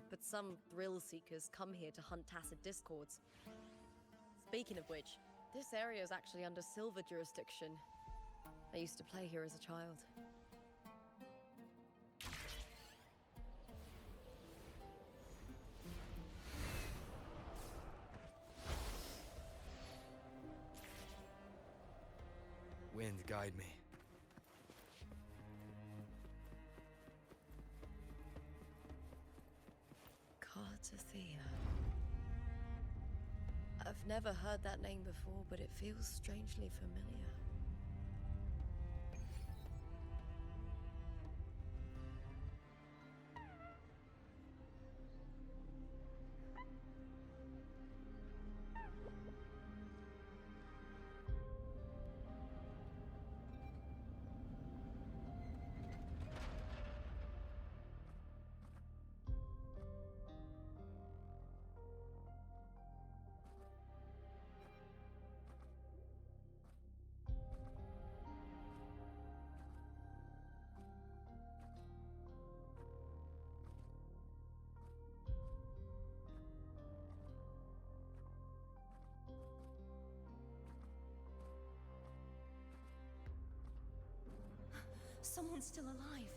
but some thrill-seekers come here to hunt tacit discords. Speaking of which, this area is actually under Silver jurisdiction. I used to play here as a child. Wind, guide me. Cartathea. I've never heard that name before, but it feels strangely familiar. Someone's still alive.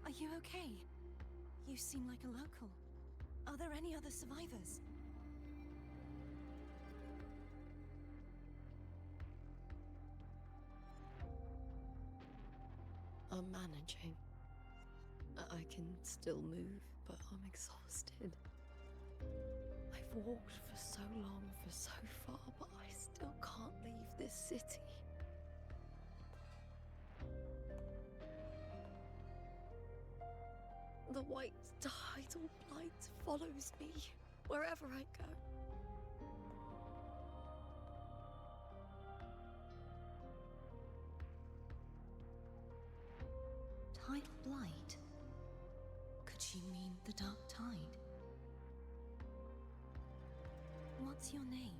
Are you okay? You seem like a local. Are there any other survivors? I'm managing. I can still move, but I'm exhausted. I've walked for so long, for so far, but I still can't leave this city. The white tidal blight follows me wherever I go. Tidal blight? Could she mean the dark tide? What's your name?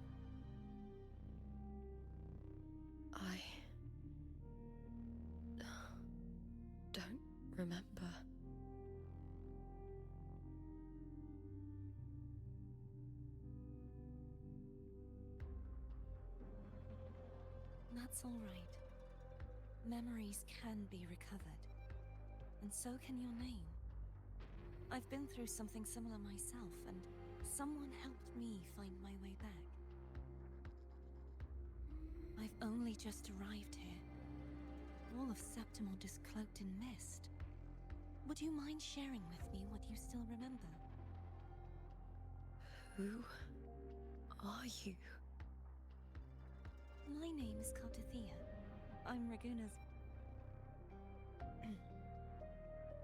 I don't remember. That's all right. Memories can be recovered. And so can your name. I've been through something similar myself, and someone helped me find my way back. I've only just arrived here. All of Septimon is cloaked in mist. Would you mind sharing with me what you still remember? Who are you? My name is Cartathea. I'm Raguna's...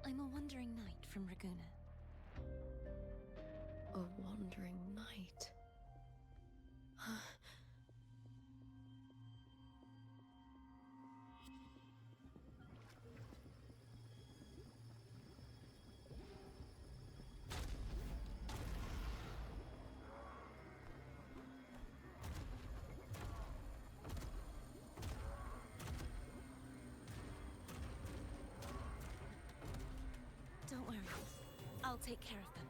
I'm a wandering knight from Raguna. A wandering knight. Don't worry. I'll take care of them.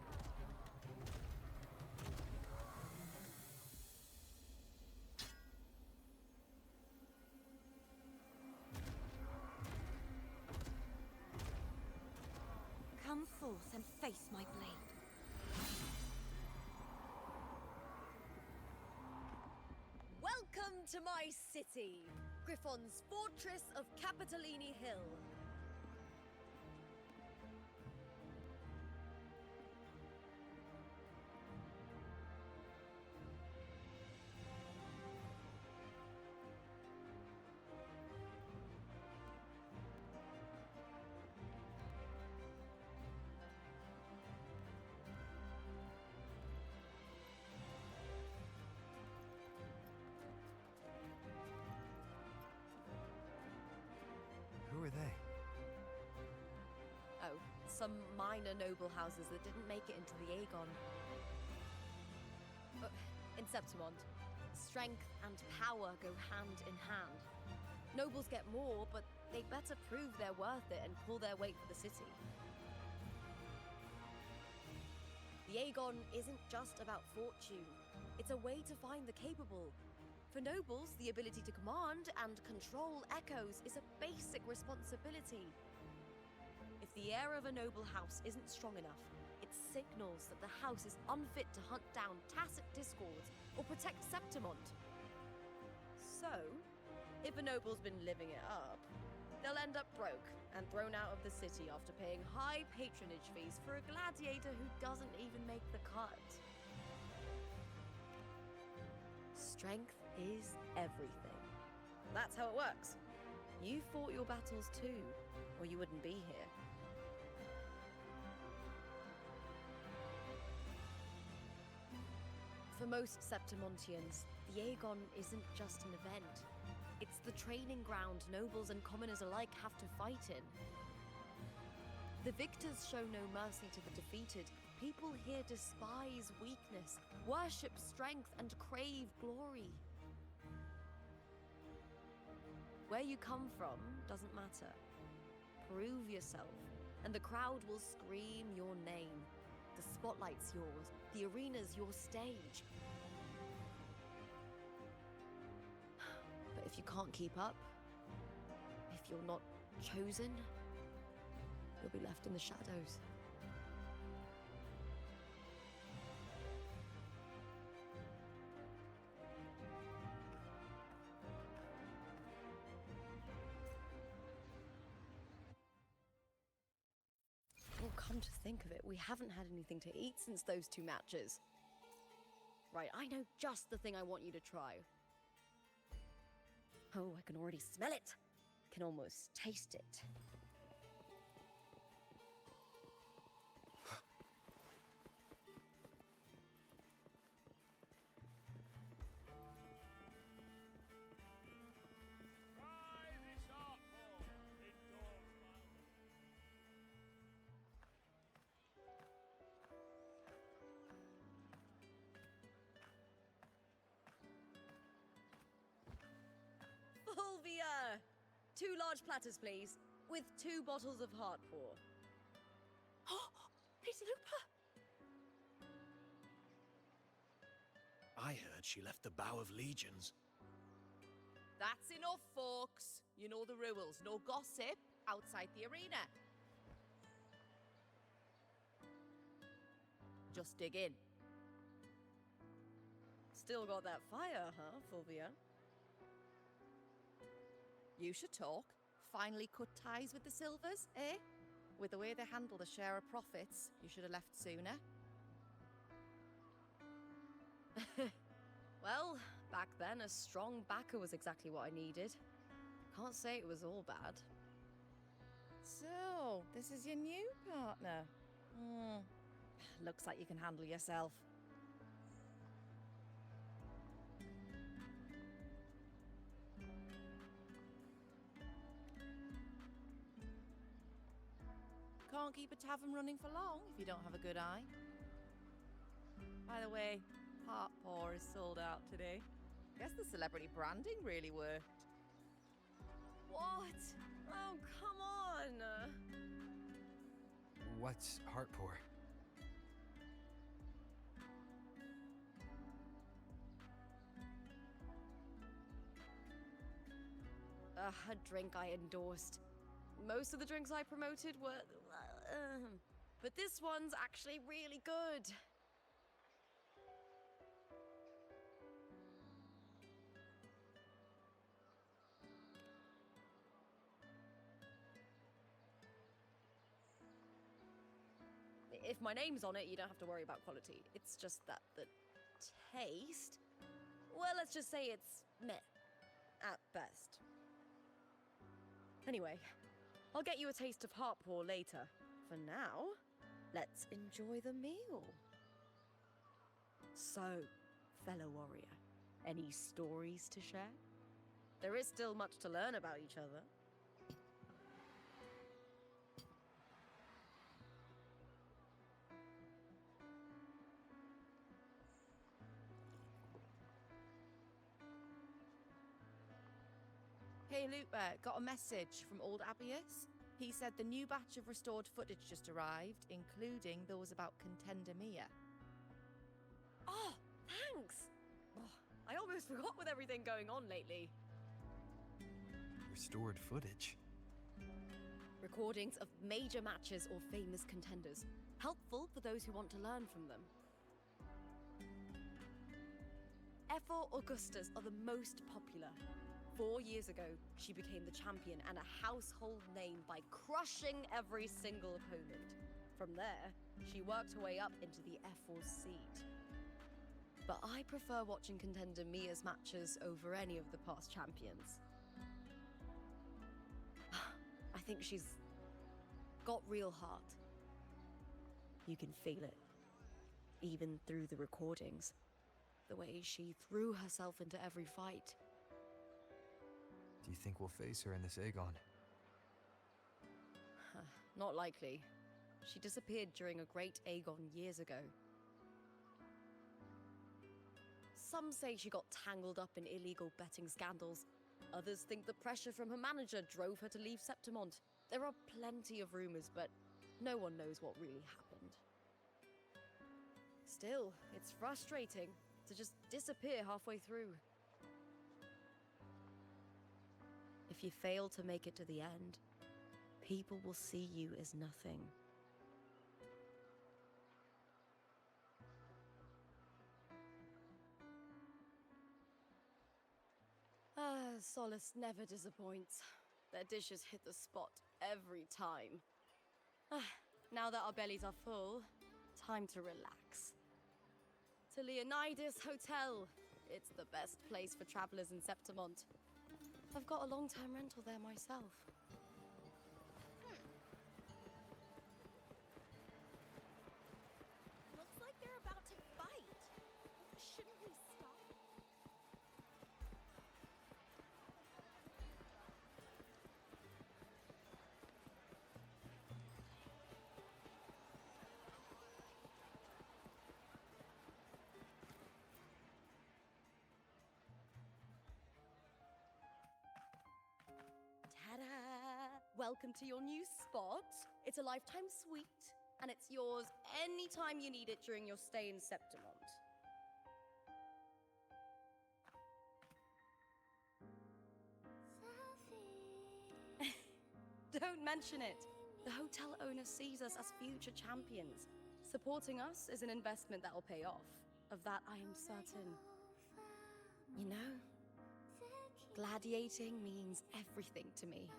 to my city, Griffon's fortress of Capitolini Hill. Who are they? Oh, some minor noble houses that didn't make it into the Aegon. In Septimont, strength and power go hand in hand. Nobles get more, but they better prove they're worth it and pull their weight for the city. The Aegon isn't just about fortune. It's a way to find the capable. For nobles, the ability to command and control echoes is a basic responsibility. If the heir of a noble house isn't strong enough, it signals that the house is unfit to hunt down tacit discords or protect Septimont. So, if a noble's been living it up, they'll end up broke and thrown out of the city after paying high patronage fees for a gladiator who doesn't even make the cut. Strength is everything. That's how it works. You fought your battles too, or you wouldn't be here. For most Septimontians, the Aegon isn't just an event. It's the training ground nobles and commoners alike have to fight in. The victors show no mercy to the defeated. People here despise weakness, worship strength, and crave glory. Where you come from doesn't matter. Prove yourself, and the crowd will scream your name. The spotlight's yours, the arena's your stage. But if you can't keep up, if you're not chosen, you'll be left in the shadows. Well, come to think of it, we haven't had anything to eat since those 2 matches. Right, I know just the thing I want you to try. Oh, I can already smell it. Can almost taste it. Fulvia! 2 large platters, please, with 2 bottles of Heartpour. Oh, it's Lupa! I heard she left the Bow of Legions. That's enough, folks. You know the rules. No gossip outside the arena. Just dig in. Still got that fire, huh, Fulvia? You should talk. Finally cut ties with the Silvers, eh? With the way they handle the share of profits, you should have left sooner. Well, back then, a strong backer was exactly what I needed. Can't say it was all bad. So, this is your new partner. Looks like you can handle yourself. Can't keep a tavern running for long if you don't have a good eye. By the way, Heartpour is sold out today. Guess the celebrity branding really worked. What? Oh, come on! What's Heartpour? A drink I endorsed. Most of the drinks I promoted were... but this one's actually really good. If my name's on it, you don't have to worry about quality. It's just that the taste... Well, let's just say it's meh. At best. Anyway, I'll get you a taste of heart pour later. For now, let's enjoy the meal. So, fellow warrior, any stories to share? There is still much to learn about each other. Hey, Lupa, got a message from old Abius. He said the new batch of restored footage just arrived, including those about Contender Mia. Oh, thanks! Oh, I almost forgot with everything going on lately. Restored footage. Recordings of major matches or famous contenders. Helpful for those who want to learn from them. Ephor Augustas are the most popular. 4 years ago, she became the champion and a household name by crushing every single opponent. From there, she worked her way up into the Ephor's seat. But I prefer watching Contender Mia's matches over any of the past champions. I think she's got real heart. You can feel it, even through the recordings. The way she threw herself into every fight. Do you think we'll face her in this Aegon? Not likely. She disappeared during a great Aegon years ago. Some say she got tangled up in illegal betting scandals. Others think the pressure from her manager drove her to leave Septimont. There are plenty of rumors, but no one knows what really happened. Still, it's frustrating to just disappear halfway through. If you fail to make it to the end, people will see you as nothing. Solace never disappoints. Their dishes hit the spot every time. Now that our bellies are full, time to relax. To Leonidas Hotel. It's the best place for travelers in Septimont. I've got a long-term rental there myself. Looks like they're about to fight. Shouldn't we stop? Welcome to your new spot. It's a lifetime suite, and it's yours anytime you need it during your stay in Septimont. Don't mention it. The hotel owner sees us as future champions. Supporting us is an investment that will pay off. Of that, I am certain. You know, gladiating means everything to me.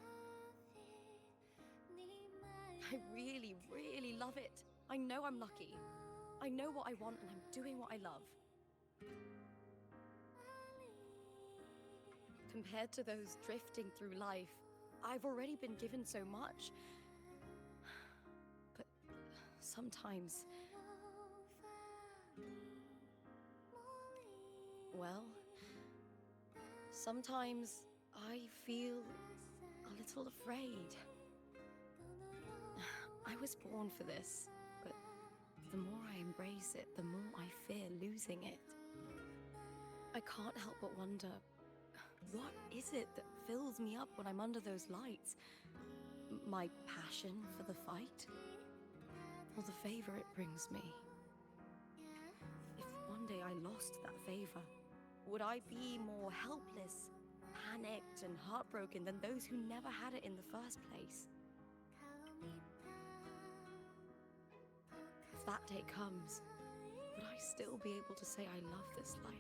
I really, really love it. I know I'm lucky. I know what I want and I'm doing what I love. Compared to those drifting through life, I've already been given so much. But sometimes... well, sometimes I feel a little afraid. I was born for this, but the more I embrace it, the more I fear losing it. I can't help but wonder, what is it that fills me up when I'm under those lights? My passion for the fight? Or the favor it brings me? If one day I lost that favor, would I be more helpless, panicked, and heartbroken than those who never had it in the first place? If that day comes, would I still be able to say I love this life?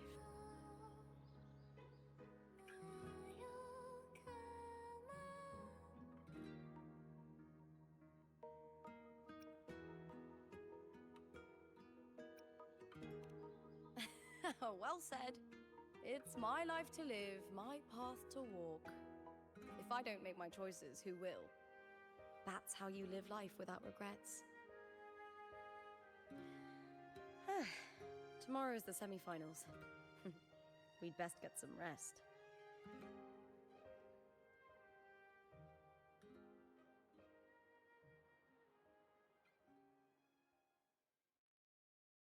Well said. It's my life to live, my path to walk. If I don't make my choices, who will? That's how you live life without regrets. Tomorrow's the semi-finals. We'd best get some rest.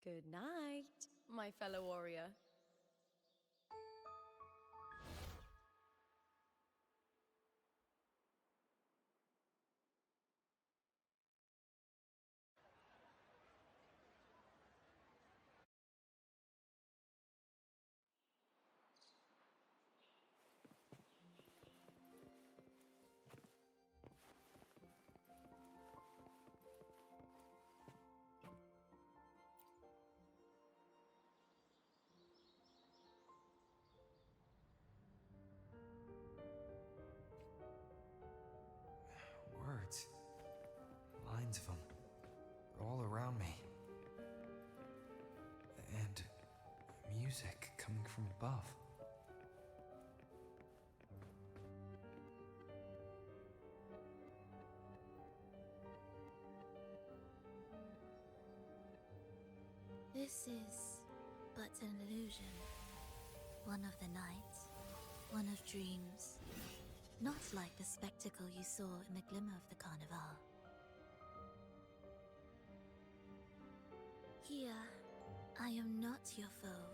Good night, my fellow warrior. Words. Lines of them. All around me. And music coming from above. This is but an illusion. One of the nights, one of dreams. Not like the spectacle you saw in the glimmer of the carnival. Here, I am not your foe,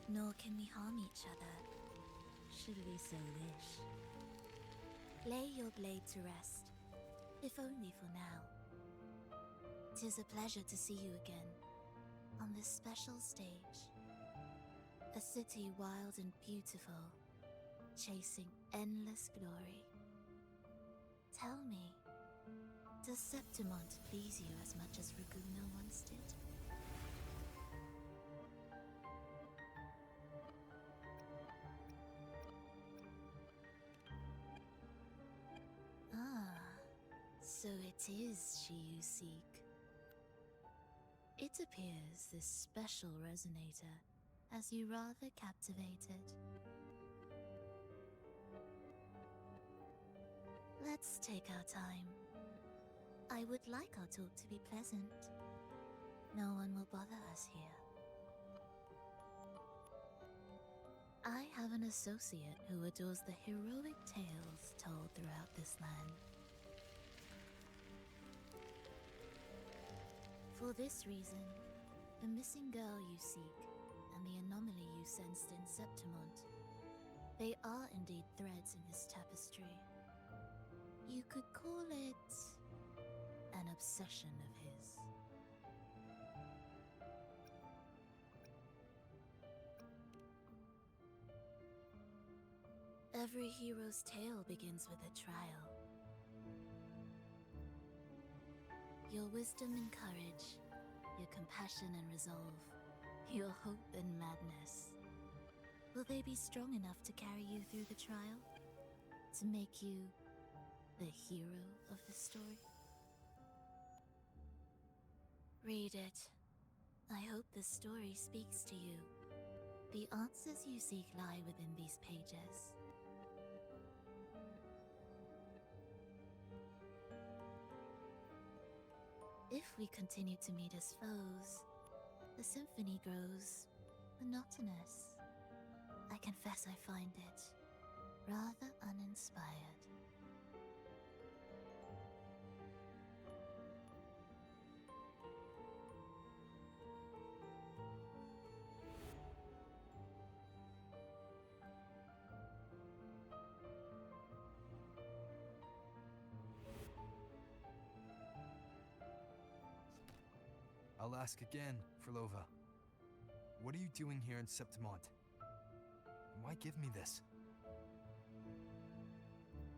nor can we harm each other, should we so wish. Lay your blade to rest, if only for now. 'Tis a pleasure to see you again, on this special stage. A city wild and beautiful, chasing endless glory. Tell me, does Septimont please you as much as Raguna once did? Ah, so it is she you seek. It appears this special resonator has you rather captivated. Let's take our time. I would like our talk to be pleasant. No one will bother us here. I have an associate who adores the heroic tales told throughout this land. For this reason, the missing girl you seek and the anomaly you sensed in Septimont, they are indeed threads in this tapestry. You could call it an obsession of his. Every hero's tale begins with a trial. Your wisdom and courage, your compassion and resolve, your hope and madness. Will they be strong enough to carry you through the trial? To make you the hero of the story? Read it. I hope the story speaks to you. The answers you seek lie within these pages. If we continue to meet as foes, the symphony grows monotonous. I confess I find it rather uninspired. I'll ask again, Frolova. What are you doing here in Septimont? Why give me this?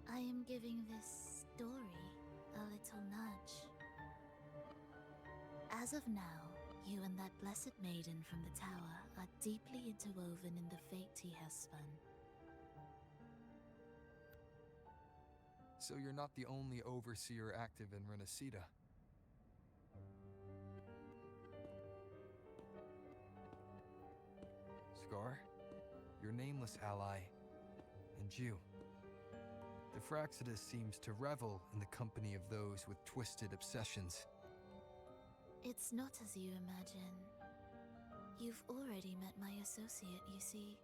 I am giving this story a little nudge. As of now, you and that blessed maiden from the tower are deeply interwoven in the fate he has spun. So you're not the only overseer active in Renasita. Scar, your nameless ally, and you. The Fraxidus seems to revel in the company of those with twisted obsessions. It's not as you imagine. You've already met my associate, you see.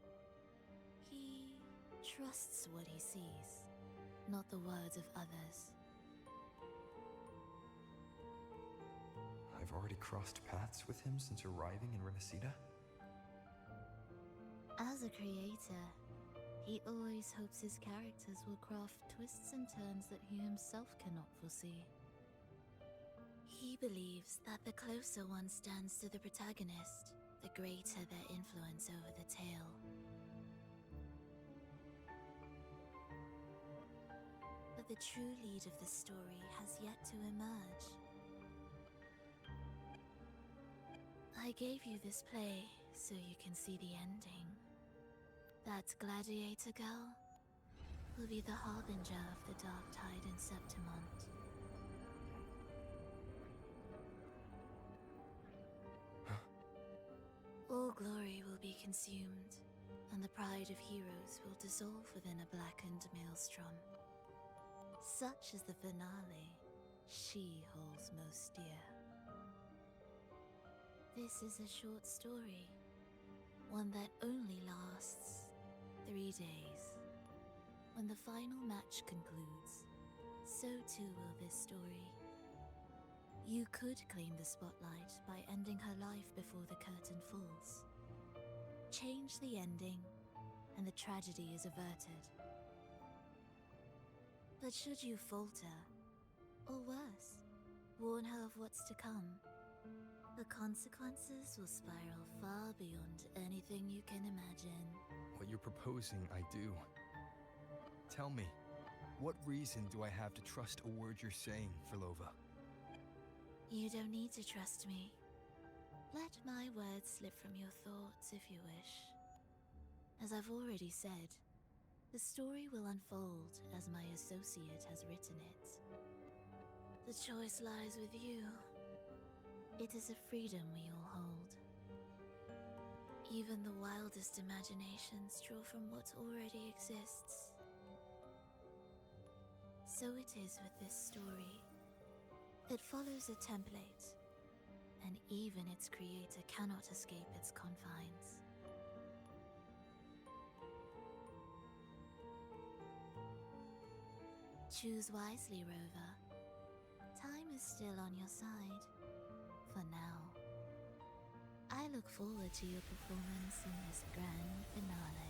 He trusts what he sees, not the words of others. I've already crossed paths with him since arriving in Renasita. As a creator, he always hopes his characters will craft twists and turns that he himself cannot foresee. He believes that the closer one stands to the protagonist, the greater their influence over the tale. But the true lead of the story has yet to emerge. I gave you this play so you can see the ending. That gladiator girl will be the harbinger of the dark tide in Septimont. All glory will be consumed, and the pride of heroes will dissolve within a blackened maelstrom. Such is the finale she holds most dear. This is a short story, one that only lasts 3 days. When the final match concludes, so too will this story. You could claim the spotlight by ending her life before the curtain falls. Change the ending, and the tragedy is averted. But should you falter, or worse, warn her of what's to come, the consequences will spiral far beyond anything you can imagine. What you're proposing, I do. Tell me, what reason do I have to trust a word you're saying, Frolova? You don't need to trust me. Let my words slip from your thoughts if you wish. As I've already said, the story will unfold as my associate has written it. The choice lies with you. It is a freedom we all hold. Even the wildest imaginations draw from what already exists. So it is with this story. It follows a template, and even its creator cannot escape its confines. Choose wisely, Rover. Time is still on your side. For now. I look forward to your performance in this grand finale.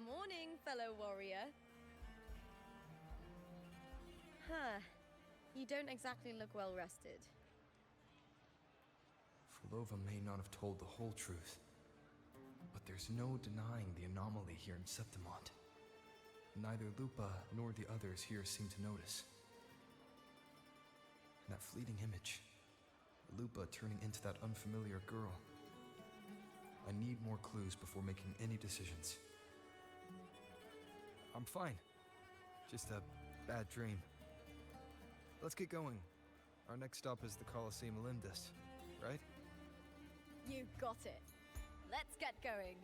Morning, fellow warrior. Huh. You don't exactly look well rested. Frolova may not have told the whole truth, but there's no denying the anomaly here in Septimont. Neither Lupa nor the others here seem to notice. And that fleeting image, Lupa turning into that unfamiliar girl. I need more clues before making any decisions. I'm fine. Just a bad dream. Let's get going. Our next stop is the Colosseum Olympus, right? You got it. Let's get going.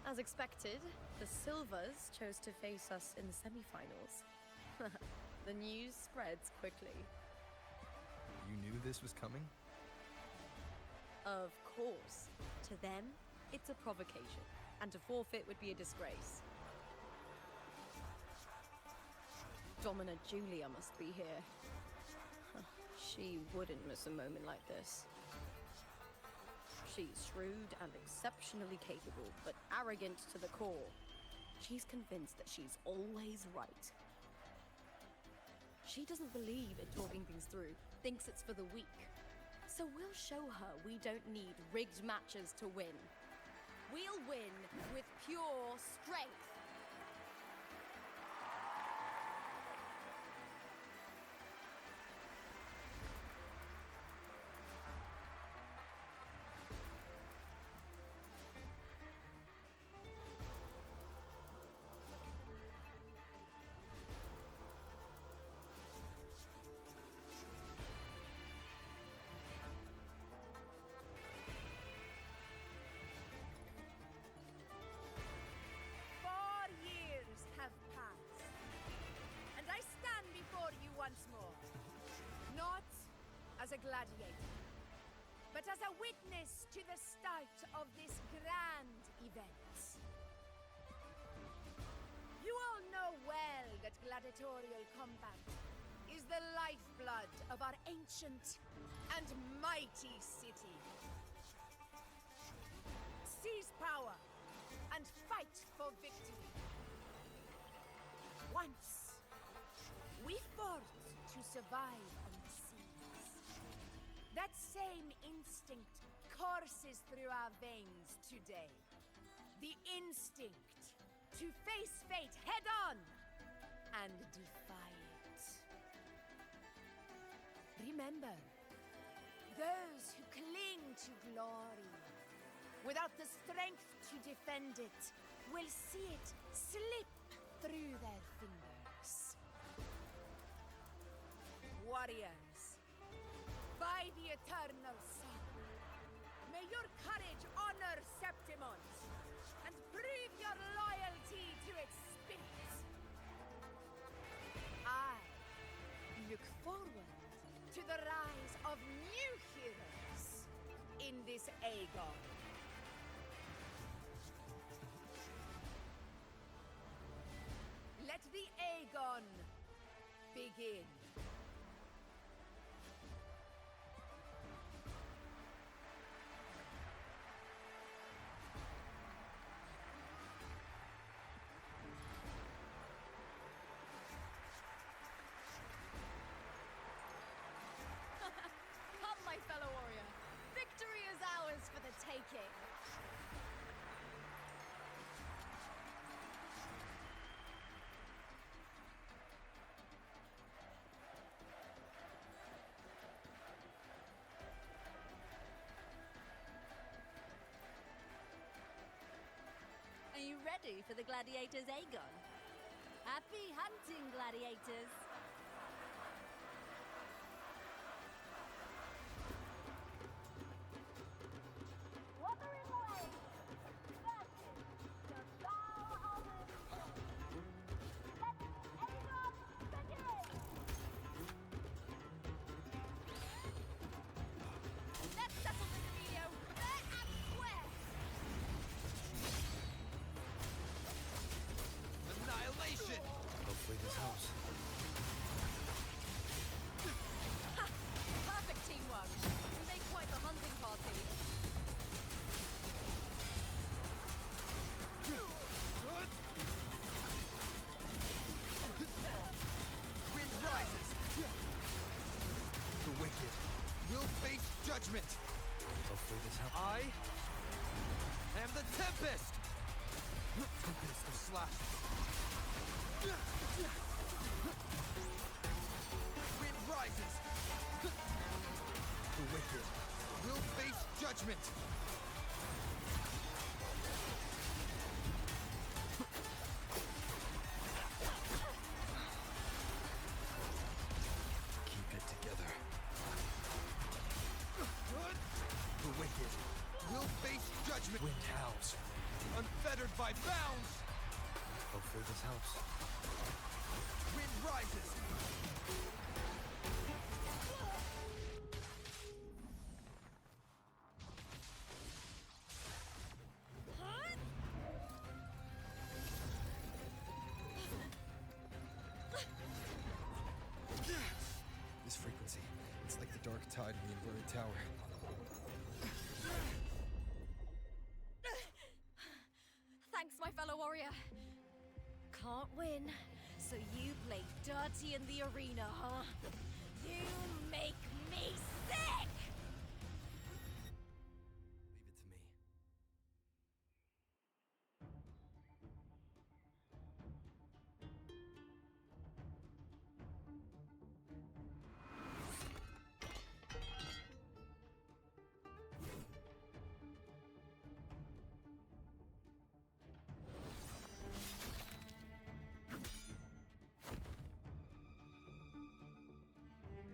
As expected, the Silvers chose to face us in the semi-finals. The news spreads quickly. You knew this was coming? Of course. To them, it's a provocation, and to forfeit would be a disgrace. Dominant Julia must be here. She wouldn't miss a moment like this. She's shrewd and exceptionally capable, but arrogant to the core. She's convinced that she's always right. She doesn't believe in talking things through, thinks it's for the weak. So we'll show her we don't need rigged matches to win. We'll win with pure strength. As a gladiator, but as a witness to the start of this grand event. You all know well that gladiatorial combat is the lifeblood of our ancient and mighty city. Seize power and fight for victory. Once, we fought to survive. That same instinct courses through our veins today. The instinct to face fate head-on and defy it. Remember, those who cling to glory without the strength to defend it will see it slip through their fingers. Warriors, by the eternal sun, may your courage honor Septimont and prove your loyalty to its spirit. I look forward to the rise of new heroes in this Aegon. Let the Aegon begin. Fellow warrior, victory is ours for the taking. Are you ready for the Gladiators Aegon? Happy hunting, Gladiators! Hopefully this helps. Perfect teamwork. We make quite the hunting party. Wind rises. The wicked will face judgment. Hopefully this helps. I am the Tempest. Tempest of slash. Wind rises. The wicked will face judgment. Keep it together. The wicked will face judgment. Wind howls. unfettered by bounds! Hopefully this helps. Wind rises! This frequency, it's like the dark tide in the inverted tower. Thanks, my fellow warrior. Can't win, so you play dirty in the arena, huh? You make me sick!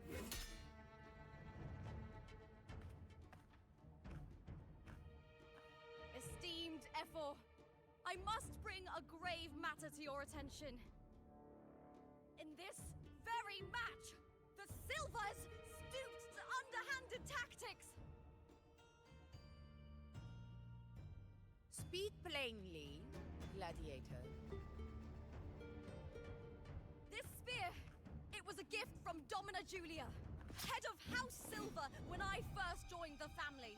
Leave it to me. Esteemed Ephor, I must bring a grave matter to your attention. In this very match, the Silvers stooped to underhanded tactics. Speak plainly, gladiator. This spear, it was a gift from Domina Julia, head of House Silver when I first joined the family.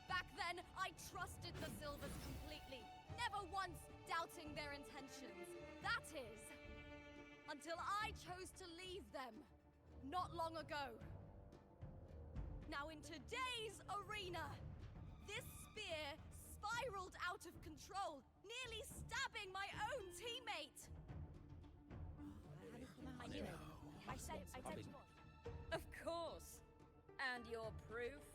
Back then, I trusted the Silvers completely, never once doubting their intentions. That is, until I chose to leave them, not long ago. Now in today's arena, this spear spiraled out of control, nearly stabbing my own teammate. I knew it. I said Of course. And your proof?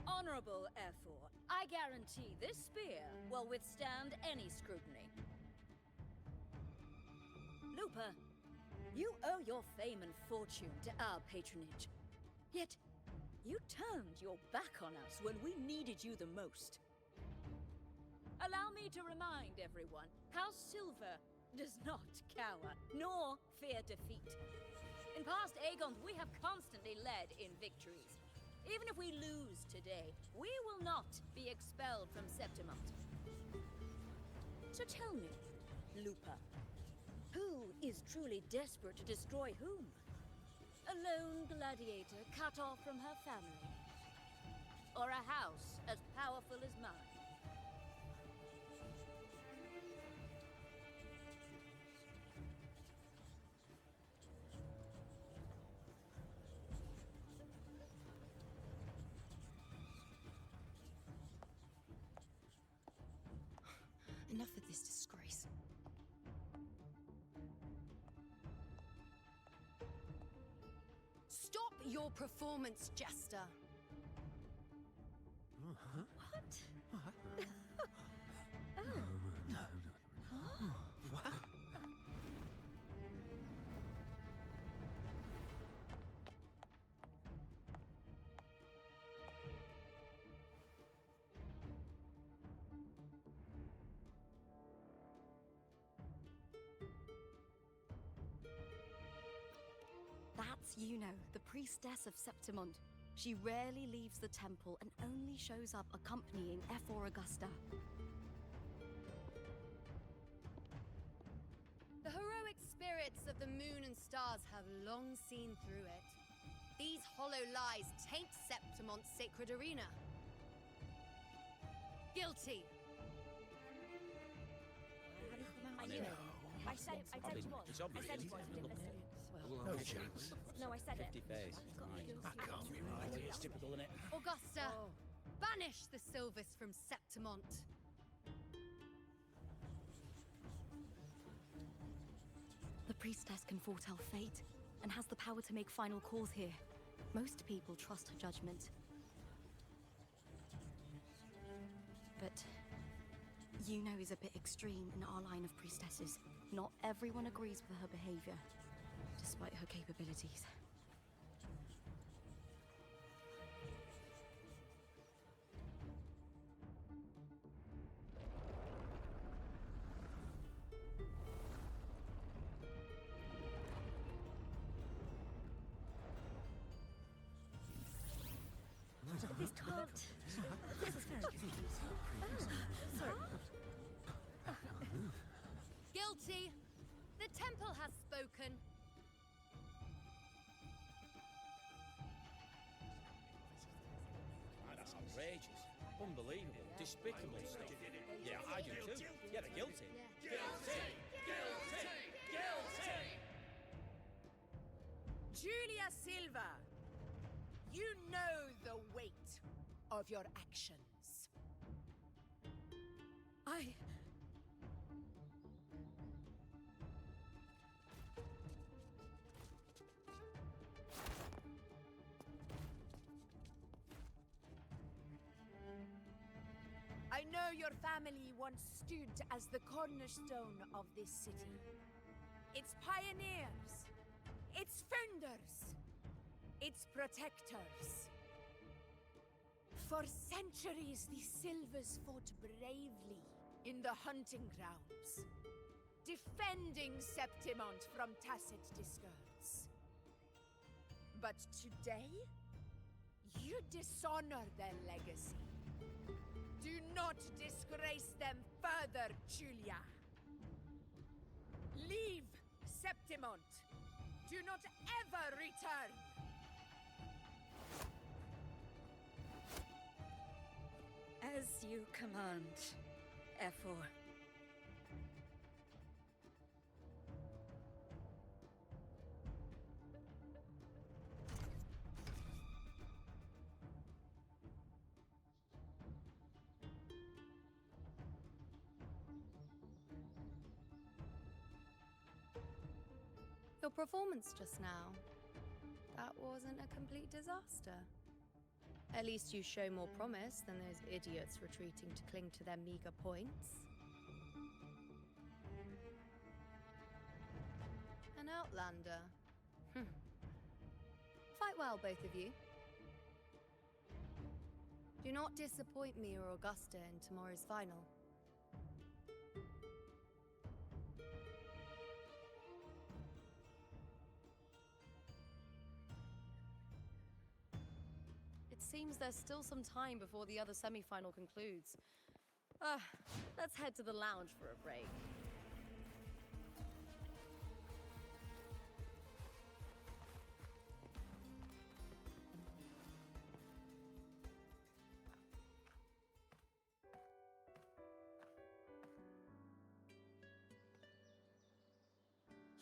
Honorable Ephor, I guarantee this spear will withstand any scrutiny. Looper, you owe your fame and fortune to our patronage. Yet, you turned your back on us when we needed you the most. Allow me to remind everyone, House Silver does not cower, nor fear defeat. In past Aegons, we have constantly led in victories. Even if we lose today, we will not be expelled from Septimont. So tell me, Lupa, who is truly desperate to destroy whom? A lone gladiator cut off from her family? Or a house as powerful as mine? Enough of this disgrace. Stop your performance, Jester. What? That's Yuno, the priestess of Septimont. She rarely leaves the temple and only shows up accompanying Ephor Augusta. The heroic spirits of the moon and stars have long seen through it. These hollow lies taint Septimont's sacred arena. Guilty. I knew it. I said it was. It's obvious. I said it was. No chance. No, I said it. 50 face. That can't be right. It's typical, isn't it? Augusta, banish the Silvers from Septimont. The priestess can foretell fate and has the power to make final calls here. Most people trust her judgment. But Yuno is a bit extreme in our line of priestesses. Not everyone agrees with her behavior, despite her capabilities. can't. This is very confusing. Sorry. Guilty! The temple has spoken. That's outrageous. Unbelievable. Despicable stuff. Yeah, I do too. Yeah, they're guilty. Guilty! Guilty! Guilty! Julia Silva, you know the weight of your actions. I know your family once stood as the cornerstone of this city. Its pioneers, its founders, its protectors. For centuries, the Silvers fought bravely in the hunting grounds, defending Septimont from tacit discords. But today, you dishonor their legacy. Do not disgrace them further, Julia. Leave Septimont. Do not ever return. As you command, Efor. Your performance just now. That wasn't a complete disaster. At least you show more promise than those idiots retreating to cling to their meager points. An outlander. Fight well, both of you. Do not disappoint me or Augusta in tomorrow's final. Seems there's still some time before the other semi-final concludes. Let's head to the lounge for a break.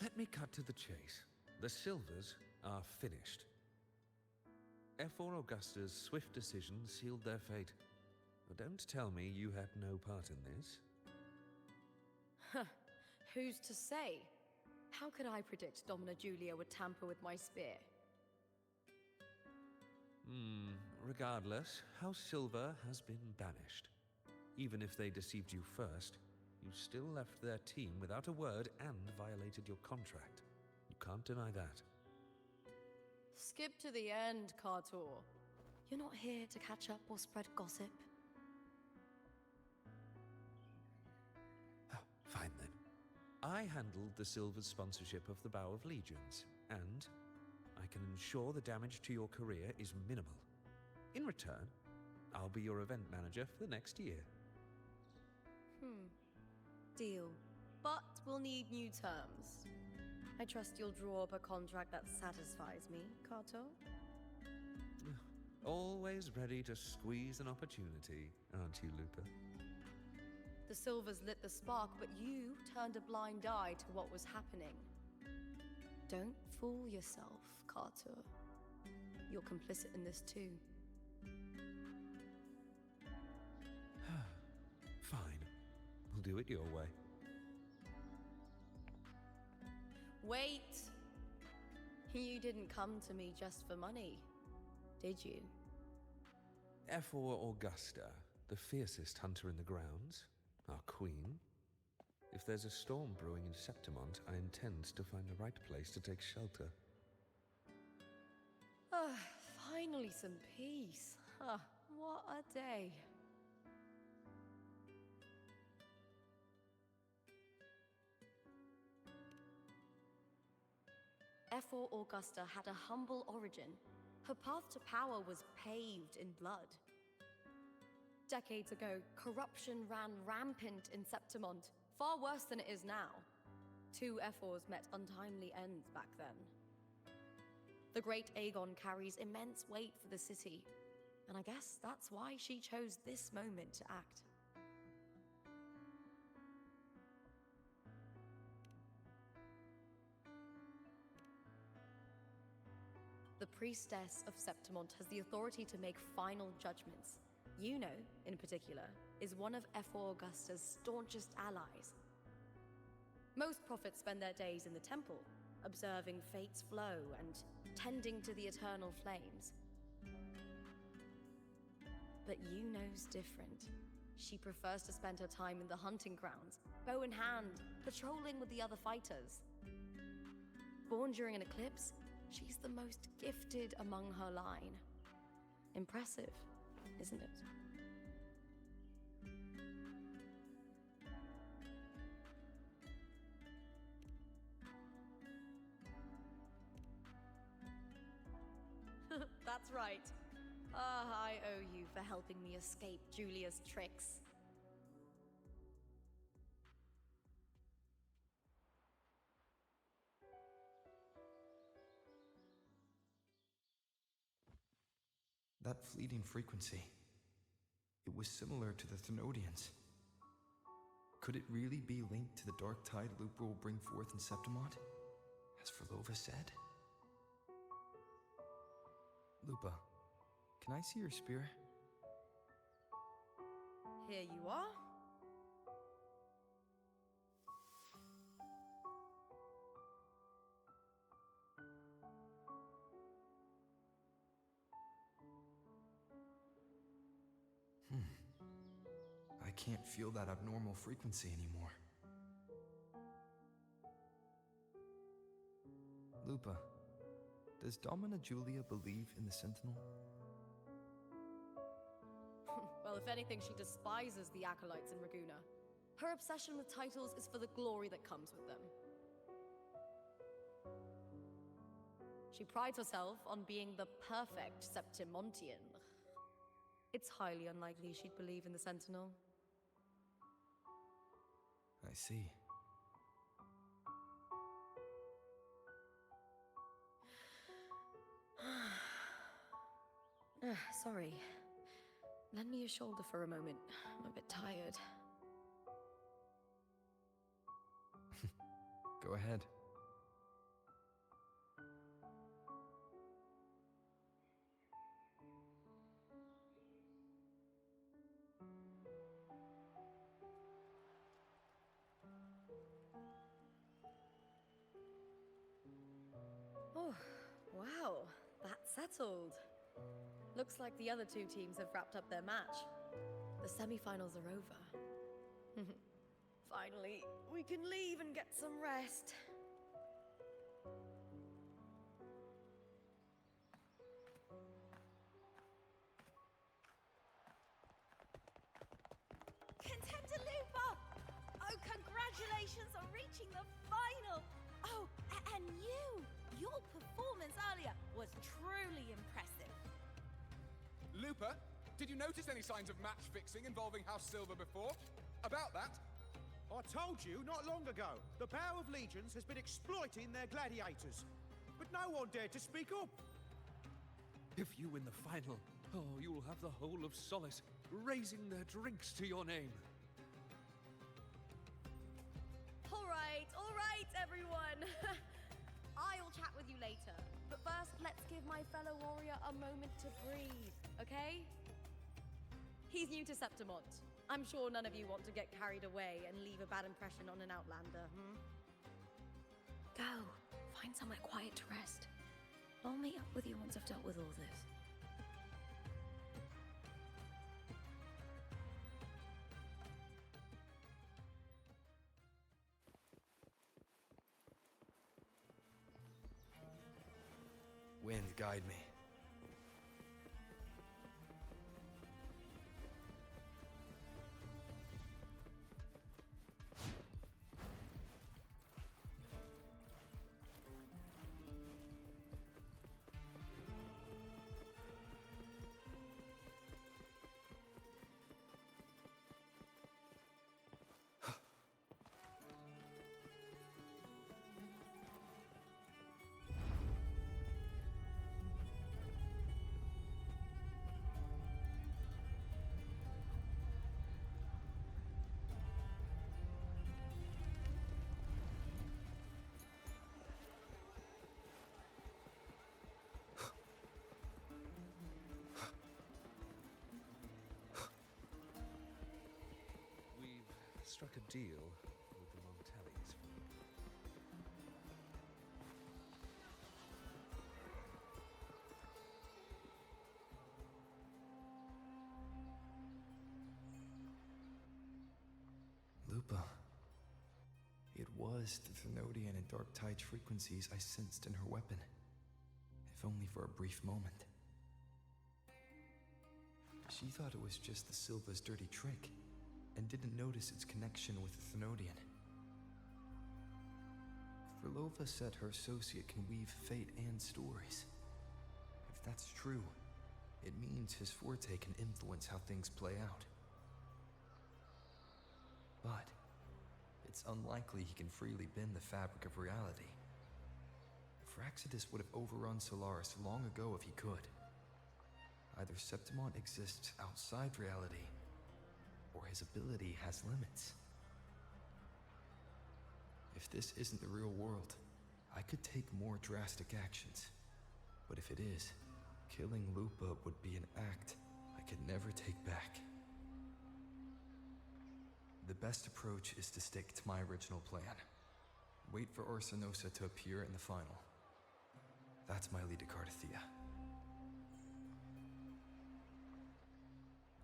Let me cut to the chase. The Silvers are finished. Efor Augusta's swift decision sealed their fate. But don't tell me you had no part in this. Who's to say? How could I predict Domina Julia would tamper with my spear? Regardless, House Silver has been banished. Even if they deceived you first, you still left their team without a word and violated your contract. You can't deny that. Skip to the end, Kartor. You're not here to catch up or spread gossip. Oh, fine then. I handled the Silver's sponsorship of the Bow of Legions, and I can ensure the damage to your career is minimal. In return, I'll be your event manager for the next year. Deal. But we'll need new terms. I trust you'll draw up a contract that satisfies me, Kato? Always ready to squeeze an opportunity, aren't you, Lupa? The Silvers lit the spark, but you turned a blind eye to what was happening. Don't fool yourself, Kato. You're complicit in this too. Fine. We'll do it your way. Wait! You didn't come to me just for money, did you? Efor Augusta, the fiercest hunter in the grounds, our queen. If there's a storm brewing in Septimont, I intend to find the right place to take shelter. Finally some peace. What a day. Efor Augusta had a humble origin. Her path to power was paved in blood. Decades ago, corruption ran rampant in Septimont, far worse than it is now. 2 Ephors met untimely ends back then. The great Aegon carries immense weight for the city, and I guess that's why she chose this moment to act. The priestess of Septimont has the authority to make final judgments. Yuno, in particular, is one of Ephor Augusta's staunchest allies. Most prophets spend their days in the temple, observing fate's flow and tending to the eternal flames. But Yuno's different. She prefers to spend her time in the hunting grounds, bow in hand, patrolling with the other fighters. Born during an eclipse, she's the most gifted among her line. Impressive, isn't it? That's right. I owe you for helping me escape Julia's tricks. That fleeting frequency. It was similar to the Thenodians. Could it really be linked to the dark tide Lupa will bring forth in Septimont, as Verlova said? Lupa, can I see your spear? Here you are. I can't feel that abnormal frequency anymore. Lupa, does Domina Julia believe in the Sentinel? Well, if anything, she despises the acolytes in Raguna. Her obsession with titles is for the glory that comes with them. She prides herself on being the perfect Septimontian. It's highly unlikely she'd believe in the Sentinel. I see. Sorry. Lend me your shoulder for a moment. I'm a bit tired. Go ahead. Oh, wow. That's settled. Looks like the other 2 teams have wrapped up their match. The semi-finals are over. Finally, we can leave and get some rest. Contender Lupa! Oh, congratulations on reaching the final! Oh, and your performance earlier was truly impressive. Lupa, did you notice any signs of match fixing involving House Silver before? About that? I told you not long ago, the Power of Legions has been exploiting their gladiators. But no one dared to speak up. If you win the final, you'll have the whole of Solace raising their drinks to your name. All right, everyone. I'll chat with you later. But first, let's give my fellow warrior a moment to breathe, okay? He's new to Septimont. I'm sure none of you want to get carried away and leave a bad impression on an Outlander, Go. Find somewhere quiet to rest. I'll meet up with you once I've dealt with all this. Wind, guide me. struck a deal with the Montellis. Lupa. It was the Thenodian and Dark Tide frequencies I sensed in her weapon, if only for a brief moment. She thought it was just the Silva's dirty trick, and didn't notice its connection with the Thenodian. Frolova said her associate can weave fate and stories. If that's true, it means his forte can influence how things play out. But it's unlikely he can freely bend the fabric of reality. Fraxidus would have overrun Solaris long ago if he could. Either Septimon exists outside reality, or his ability has limits. If this isn't the real world, I could take more drastic actions. But if it is, killing Lupa would be an act I could never take back. The best approach is to stick to my original plan. Wait for Orsinosa to appear in the final. That's my lead to Cardathia.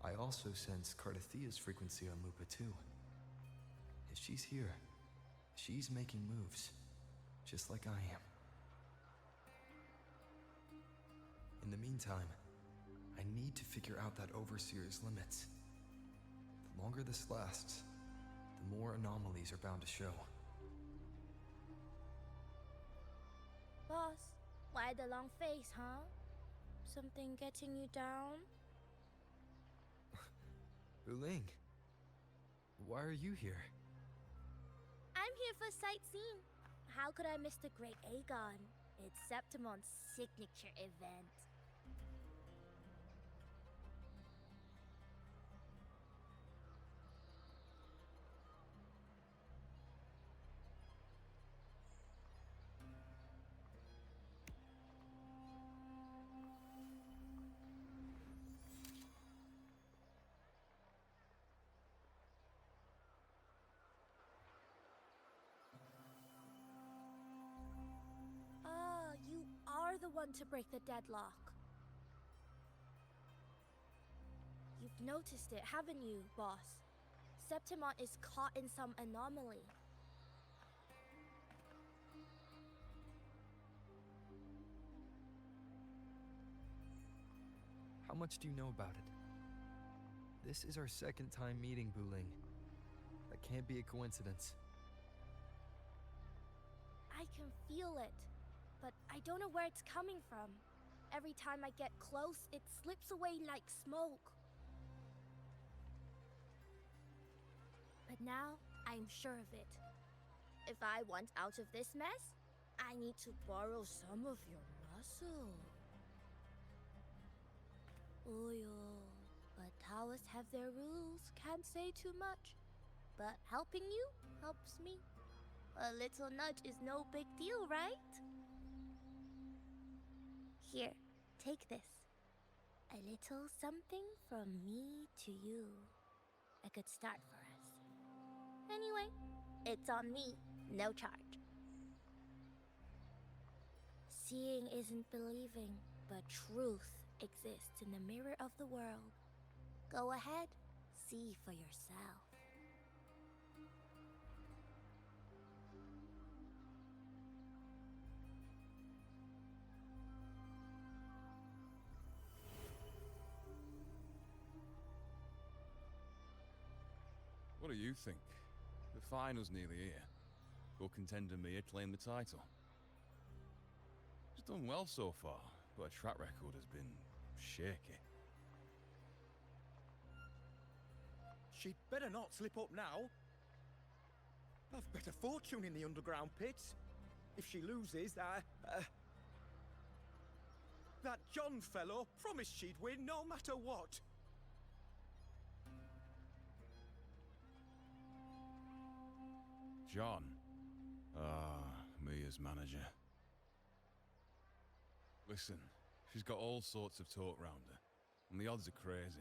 I also sense Cardathia's frequency on Lupa too. If she's here, she's making moves, just like I am. In the meantime, I need to figure out that Overseer's limits. The longer this lasts, the more anomalies are bound to show. Boss, why the long face, huh? Something getting you down? Wuling, why are you here? I'm here for sightseeing. How could I miss the Great Aegon? It's Septimon's signature event. You are the one to break the deadlock. You've noticed it, haven't you, boss? Septimon is caught in some anomaly. How much do you know about it? This is our second time meeting, Wuling. That can't be a coincidence. I can feel it, but I don't know where it's coming from. Every time I get close, it slips away like smoke. But now, I'm sure of it. If I want out of this mess, I need to borrow some of your muscle. Oyo, but Taoists have their rules, can't say too much. But helping you helps me. A little nudge is no big deal, right? Here, take this. A little something from me to you. A good start for us. Anyway, it's on me, no charge. Seeing isn't believing, but truth exists in the mirror of the world. Go ahead, see for yourself. What do you think? The final's nearly here. Will contender Mia claim the title? She's done well so far, but her track record has been shaky. She'd better not slip up now. I've bet a fortune in the underground pits. If she loses, that John fellow promised she'd win no matter what. John. Mia's manager. Listen, she's got all sorts of talk round her, and the odds are crazy.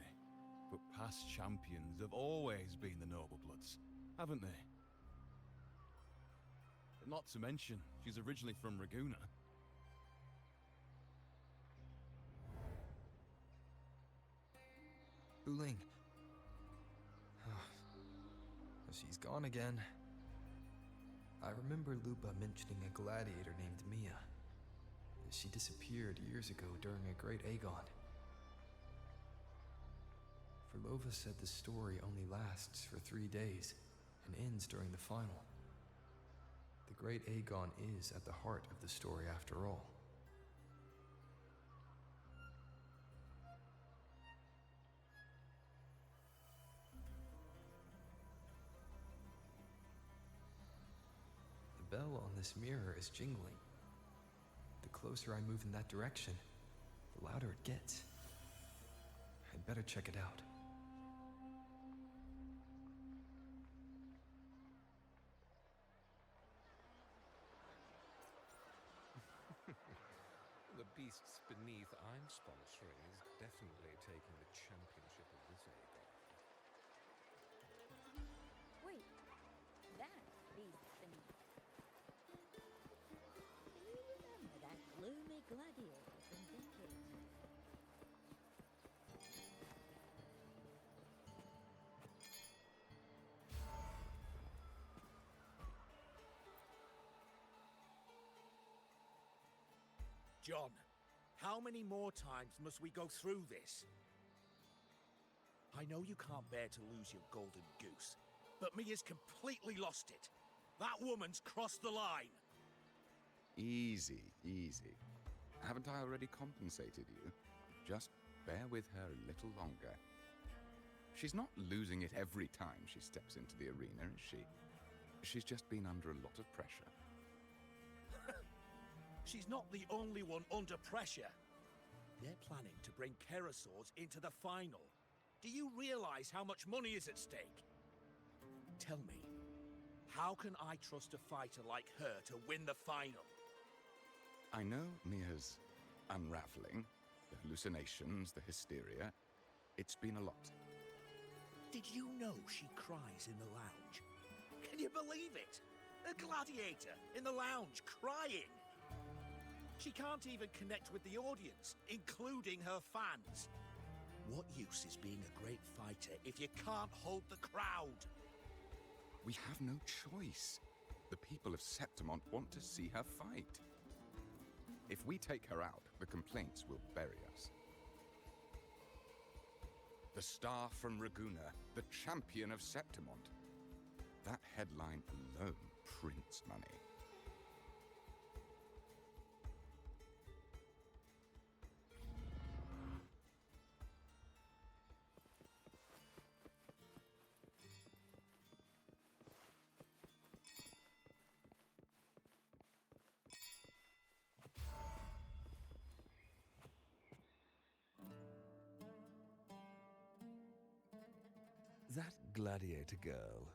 But past champions have always been the noble bloods. haven't they? Not to mention, she's originally from Raguna. Buling. She's gone again. I remember Lupa mentioning a gladiator named Mia. She disappeared years ago during a great Aegon. Verlova said the story only lasts for 3 days and ends during the final. The great Aegon is at the heart of the story after all. The bell on this mirror is jingling. The closer I move in that direction, the louder it gets. I'd better check it out. The beasts beneath I'm sponsoring is definitely taking the championship of this Aegon. Wait, that's beast beneath. Do you remember that gloomy gladiator from decades ago? John, how many more times must we go through this? I know you can't bear to lose your golden goose, but Mia's completely lost it. That woman's crossed the line. Easy, easy. Haven't I already compensated you? Just bear with her a little longer. She's not losing it every time she steps into the arena, is she? She's just been under a lot of pressure. She's not the only one under pressure. They're planning to bring Kerasaurs into the final. Do you realize how much money is at stake? Tell me, how can I trust a fighter like her to win the final? I know Mia's unraveling, the hallucinations, the hysteria. It's been a lot. Did you know she cries in the lounge? Can you believe it? A gladiator in the lounge crying! She can't even connect with the audience, including her fans. What use is being a great fighter if you can't hold the crowd? We have no choice. The people of Septimont want to see her fight. If we take her out, the complaints will bury us. The star from Raguna, the champion of Septimont. That headline alone prints money. That gladiator girl,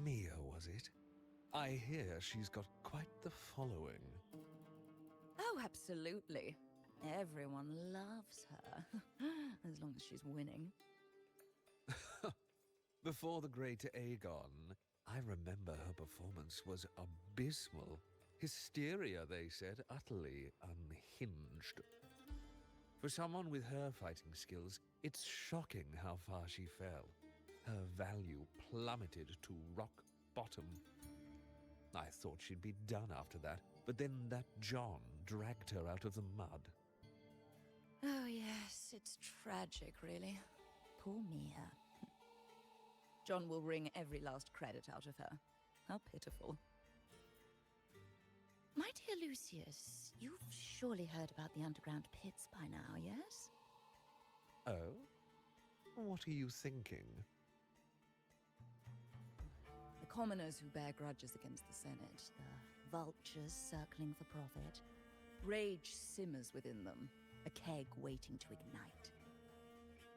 Mia, was it? I hear she's got quite the following. Oh, absolutely. Everyone loves her, as long as she's winning. Before the great Aegon, I remember her performance was abysmal. Hysteria, they said, utterly unhinged. For someone with her fighting skills, it's shocking how far she fell. Her value plummeted to rock bottom. I thought she'd be done after that, but then that John dragged her out of the mud. Oh, yes, it's tragic, really. Poor Mia. John will wring every last credit out of her. How pitiful. My dear Lucius, you've surely heard about the underground pits by now, yes? Oh? What are you thinking? The commoners who bear grudges against the Senate, the vultures circling for profit. Rage simmers within them, a keg waiting to ignite.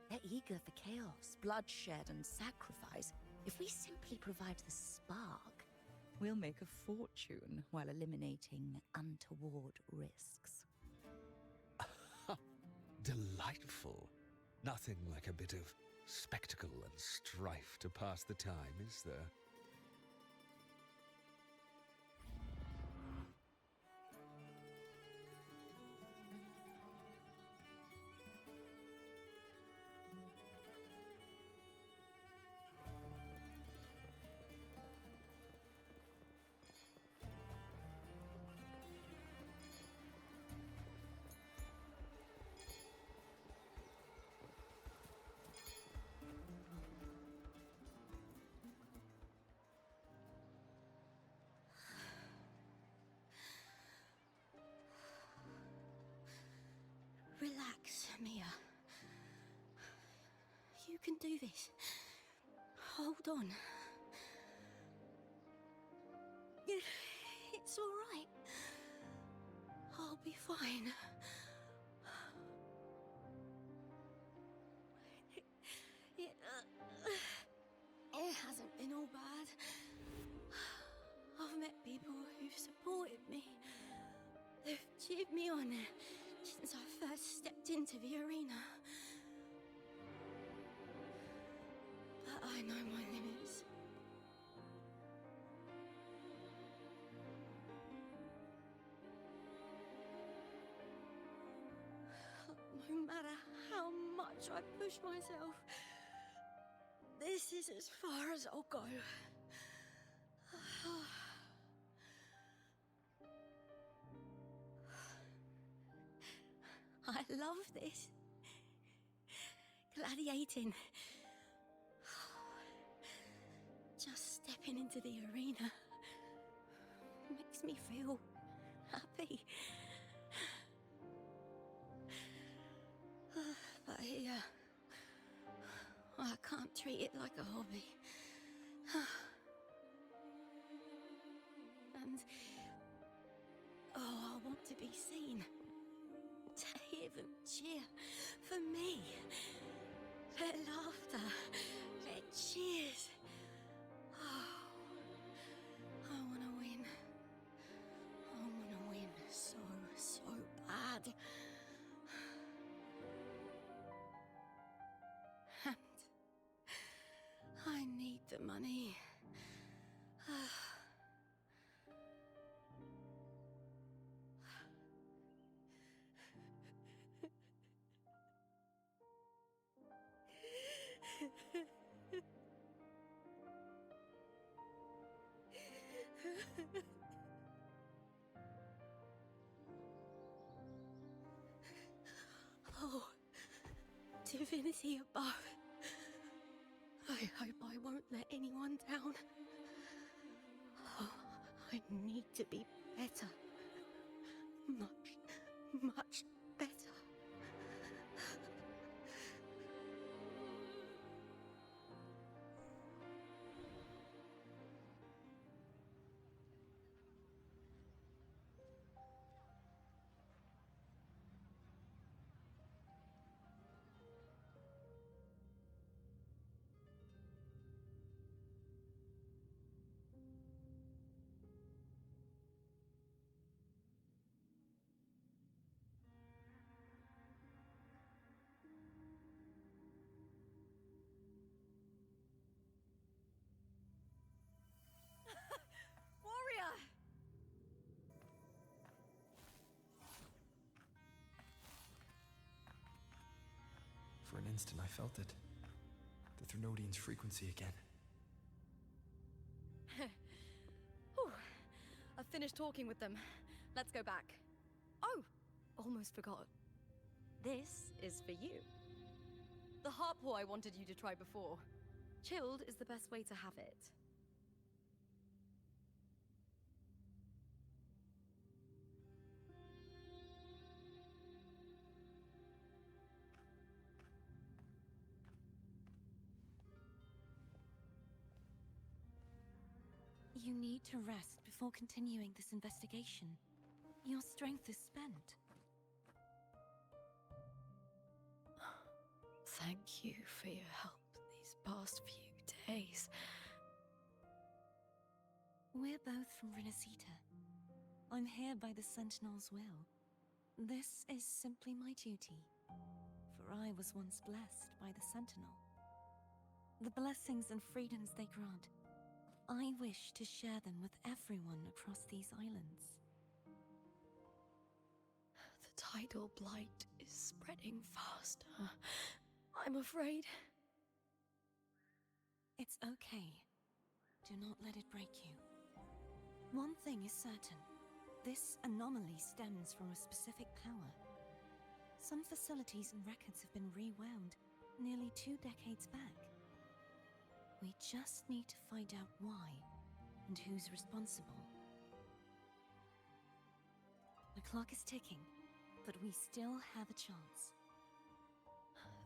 They're eager for chaos, bloodshed, and sacrifice. If we simply provide the spark, we'll make a fortune while eliminating untoward risks. Delightful. Nothing like a bit of spectacle and strife to pass the time, is there? can do this. Hold on. It's all right. I'll be fine. It hasn't been all bad. I've met people who've supported me. They've cheered me on since I first stepped into the arena. But I know my limits. No matter how much I push myself, this is as far as I'll go. I love this. Gladiating. Just stepping into the arena makes me feel happy. But here, I can't treat it like a hobby. And I want to be seen. To hear them cheer for me. Their laughter, their cheers. Oh, I want to win. I want to win so bad. And I need the money. Oh, Divinity above. I hope I won't let anyone down. Oh, I need to be better. Much better. Warrior! For an instant, I felt it. The Threnodian's frequency again. Whew. I've finished talking with them. Let's go back. Oh, almost forgot. This is for you. The harpor I wanted you to try before. Chilled is the best way to have it. You need to rest before continuing this investigation. Your strength is spent. Thank you for your help these past few days. We're both from Renasita. I'm here by the Sentinel's will. This is simply my duty, for I was once blessed by the Sentinel. The blessings and freedoms they grant, I wish to share them with everyone across these islands. The tidal blight is spreading faster. I'm afraid. It's okay. Do not let it break you. One thing is certain. This anomaly stems from a specific power. Some facilities and records have been rewound nearly 2 decades back. We just need to find out why and who's responsible. The clock is ticking, but we still have a chance.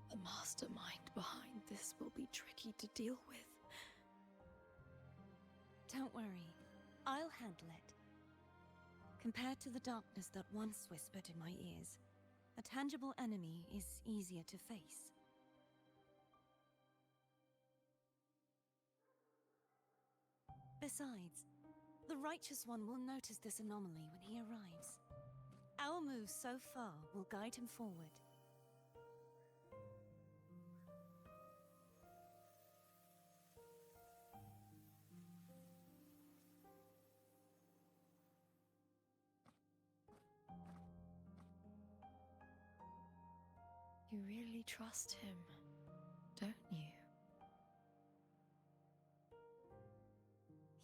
The mastermind behind this will be tricky to deal with. Don't worry. I'll handle it. Compared to the darkness that once whispered in my ears, a tangible enemy is easier to face. Besides, the Righteous One will notice this anomaly when he arrives. Our moves so far will guide him forward. You really trust him, don't you?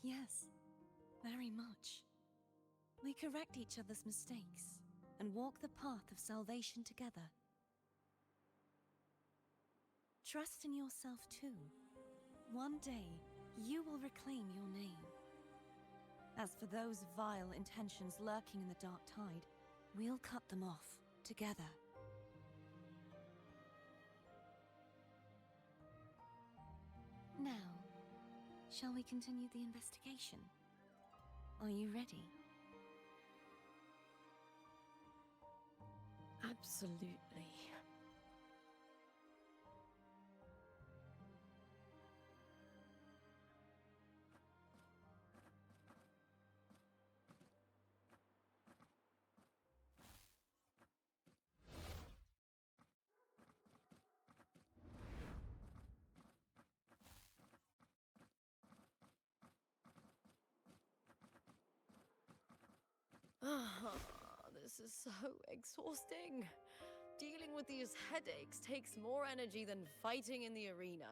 Yes, very much. We correct each other's mistakes and walk the path of salvation together. Trust in yourself too. One day, you will reclaim your name. As for those vile intentions lurking in the Dark Tide, we'll cut them off together. Now, shall we continue the investigation? Are you ready? Absolutely. This is so exhausting. Dealing with these headaches takes more energy than fighting in the arena.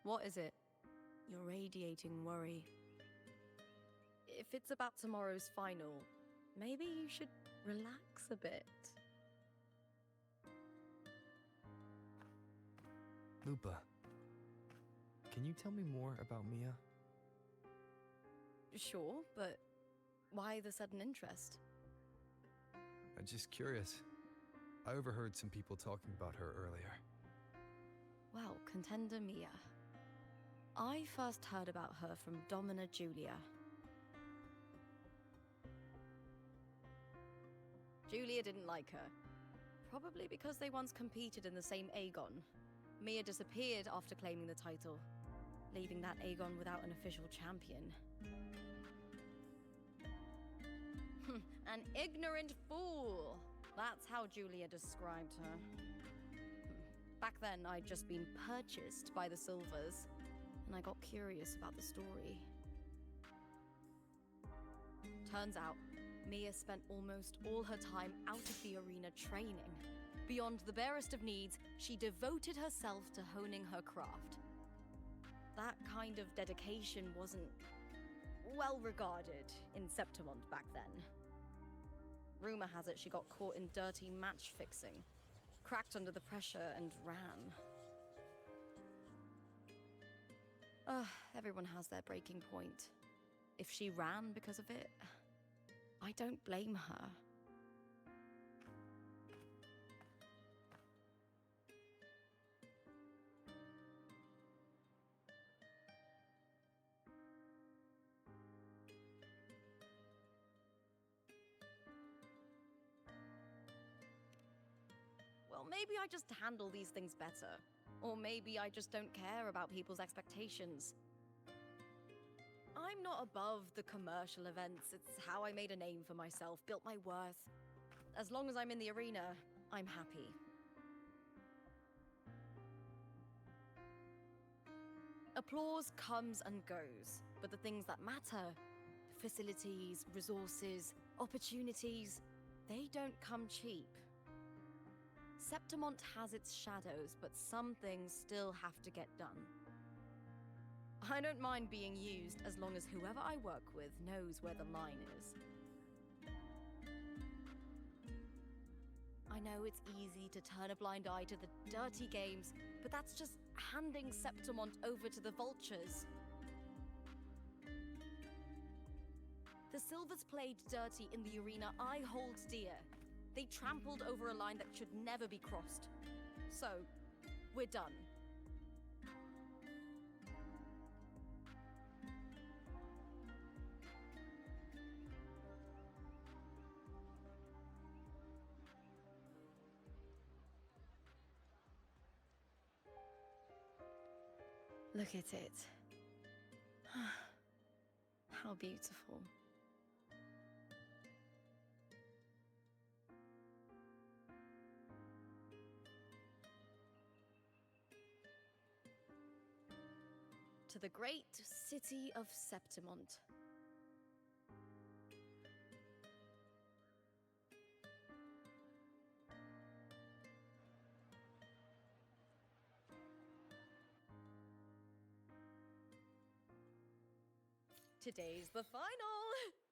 What is it? You're radiating worry. If it's about tomorrow's final, maybe you should relax a bit. Lupa, can you tell me more about Mia? Sure, but why the sudden interest? I'm just curious. I overheard some people talking about her earlier. Well, contender Mia. I first heard about her from Domina Julia. Julia didn't like her. Probably because they once competed in the same Aegon. Mia disappeared after claiming the title, leaving that Aegon without an official champion. An ignorant fool! That's how Julia described her. Back then, I'd just been purchased by the Silvers, and I got curious about the story. Turns out, Mia spent almost all her time out of the arena training. Beyond the barest of needs, she devoted herself to honing her craft. That kind of dedication wasn't well regarded in Septimont back then. Rumor has it she got caught in dirty match fixing, cracked under the pressure and ran. Everyone has their breaking point. If she ran because of it, I don't blame her. Well, maybe I just handle these things better. Or maybe I just don't care about people's expectations. I'm not above the commercial events. It's how I made a name for myself, built my worth. As long as I'm in the arena, I'm happy. Applause comes and goes, but the things that matter, facilities, resources, opportunities, they don't come cheap. Septimont has its shadows, but some things still have to get done. I don't mind being used as long as whoever I work with knows where the line is. I know it's easy to turn a blind eye to the dirty games, but that's just handing Septimont over to the Vultures. The Silvers played dirty in the arena I hold dear. They trampled over a line that should never be crossed. So, we're done. Look at it. How beautiful. To the great city of Septimont. Today's the final!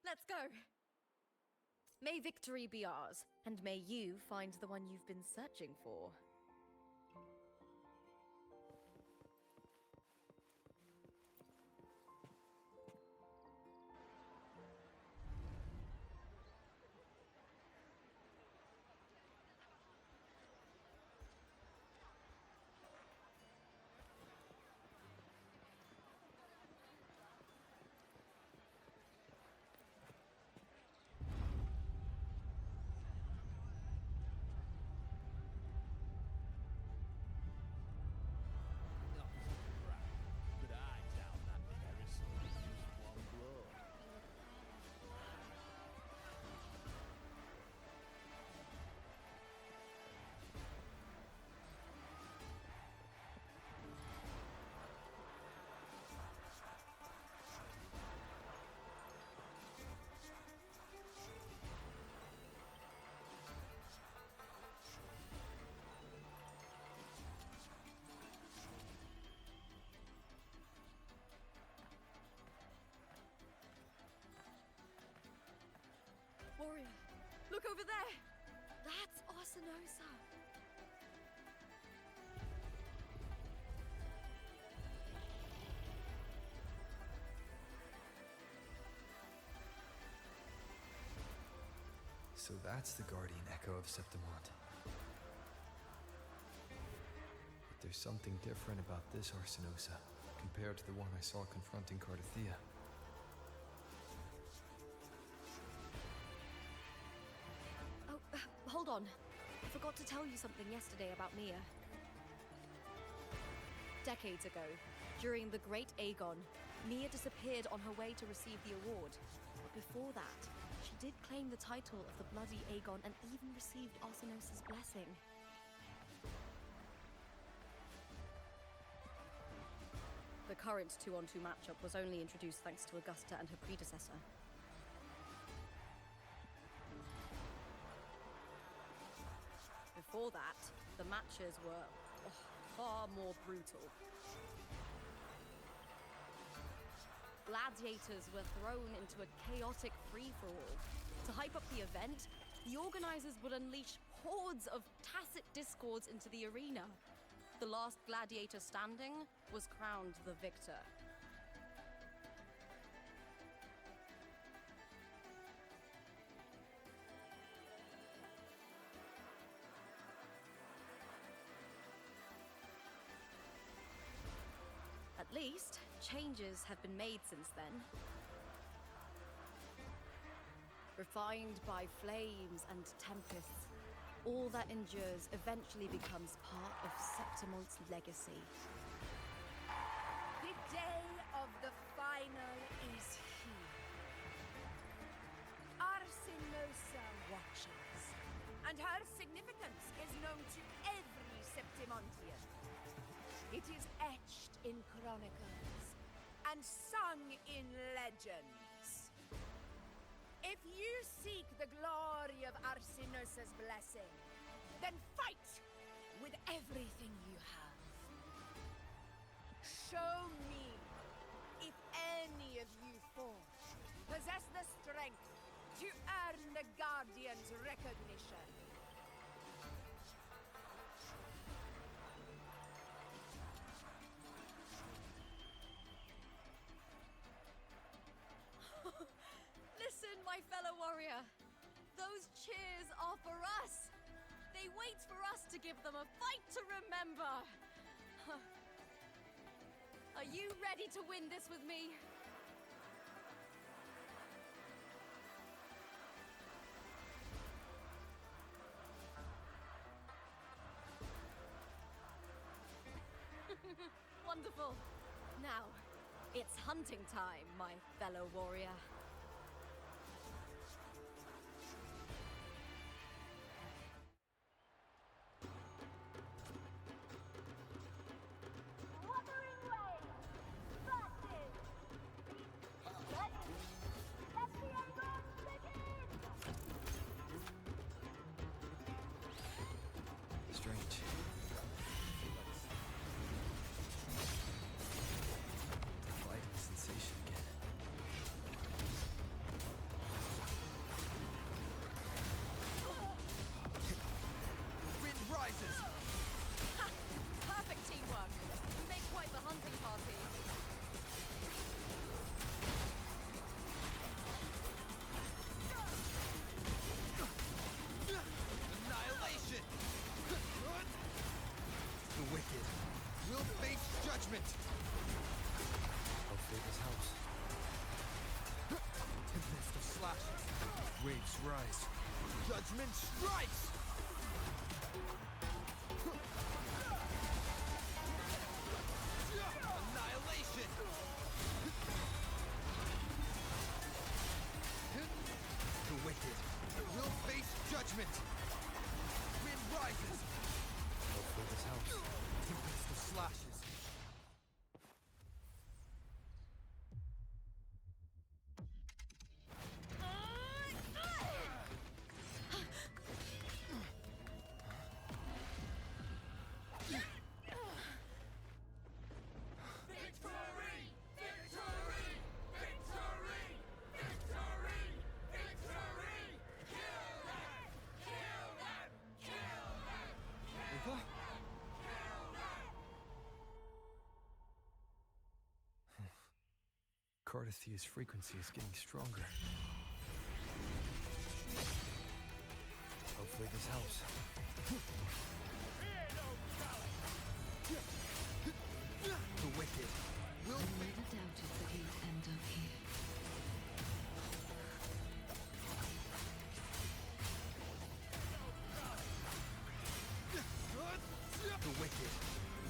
Let's go! May victory be ours, and may you find the one you've been searching for. Warrior, look over there! That's Arsinosa! So that's the guardian echo of Septimont. But there's something different about this Arsinosa compared to the one I saw confronting Cardathea. Hold on. I forgot to tell you something yesterday about Mia. Decades ago, during the Great Aegon, Mia disappeared on her way to receive the award. But before that, she did claim the title of the Bloody Aegon and even received Arsinosa's blessing. The current 2-on-2 matchup was only introduced thanks to Augusta and her predecessor. Before that, the matches were far more brutal. Gladiators were thrown into a chaotic free-for-all. To hype up the event, the organizers would unleash hordes of tacit discords into the arena. The last gladiator standing was crowned the victor. At least, changes have been made since then. Refined by flames and tempests, all that endures eventually becomes part of Septimont's legacy. The day of the final is here. Arsinosa watches, and her significance is known to every Septimontian. It is etched in chronicles and sung in legends. If you seek the glory of Arsinosa's blessing, then fight with everything you have. Show me if any of you four possess the strength to earn the Guardian's recognition. These cheers are for us. They wait for us to give them a fight to remember. Are you ready to win this with me? Wonderful. Now, it's hunting time, my fellow warrior. Wuthering Waves versus Divinity. Let the Aegon begin! Strange. Vital sensation again. Wind rises! Ha! Perfect teamwork. You make quite the hunting party. Annihilation! The wicked will face judgment! Hopefully this helps. Tempest of slashes. Waves rise. Judgment strikes! Annihilation! The wicked will face judgment! Wind rises! Hopefully this helps. Tempest of slashes. Cardithia's frequency is getting stronger. Hopefully this helps. The wicked will I never doubted that you'd end up here. The wicked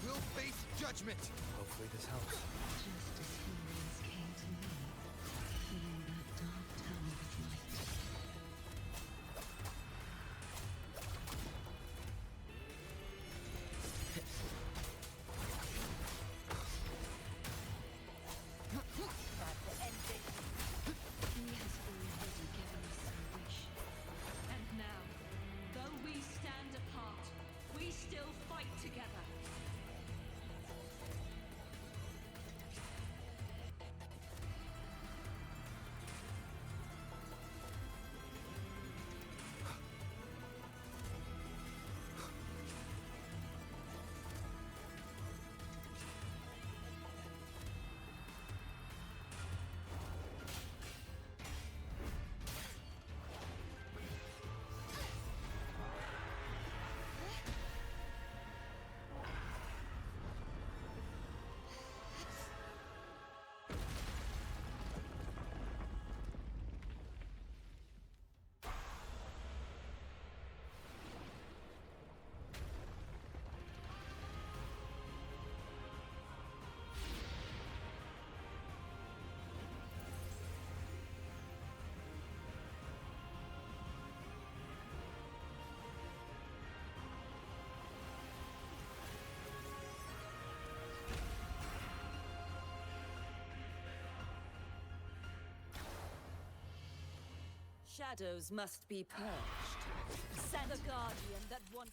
will face judgment! Hopefully this helps. Just as humans came to me, filling that dark tower with light. He has already given us our wish. And now, though we stand apart, we still fight together. Shadows must be purged. Send the guardian that once...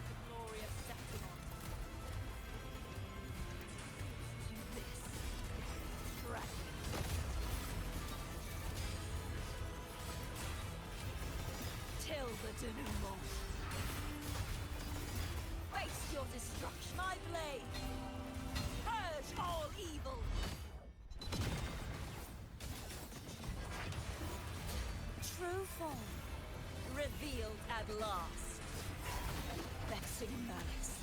The glorious Septimon. To this. Tragedy. Till the denouement. Face Haste your destruction. My blade! Purge all evil! True form revealed at last. Vexing malice.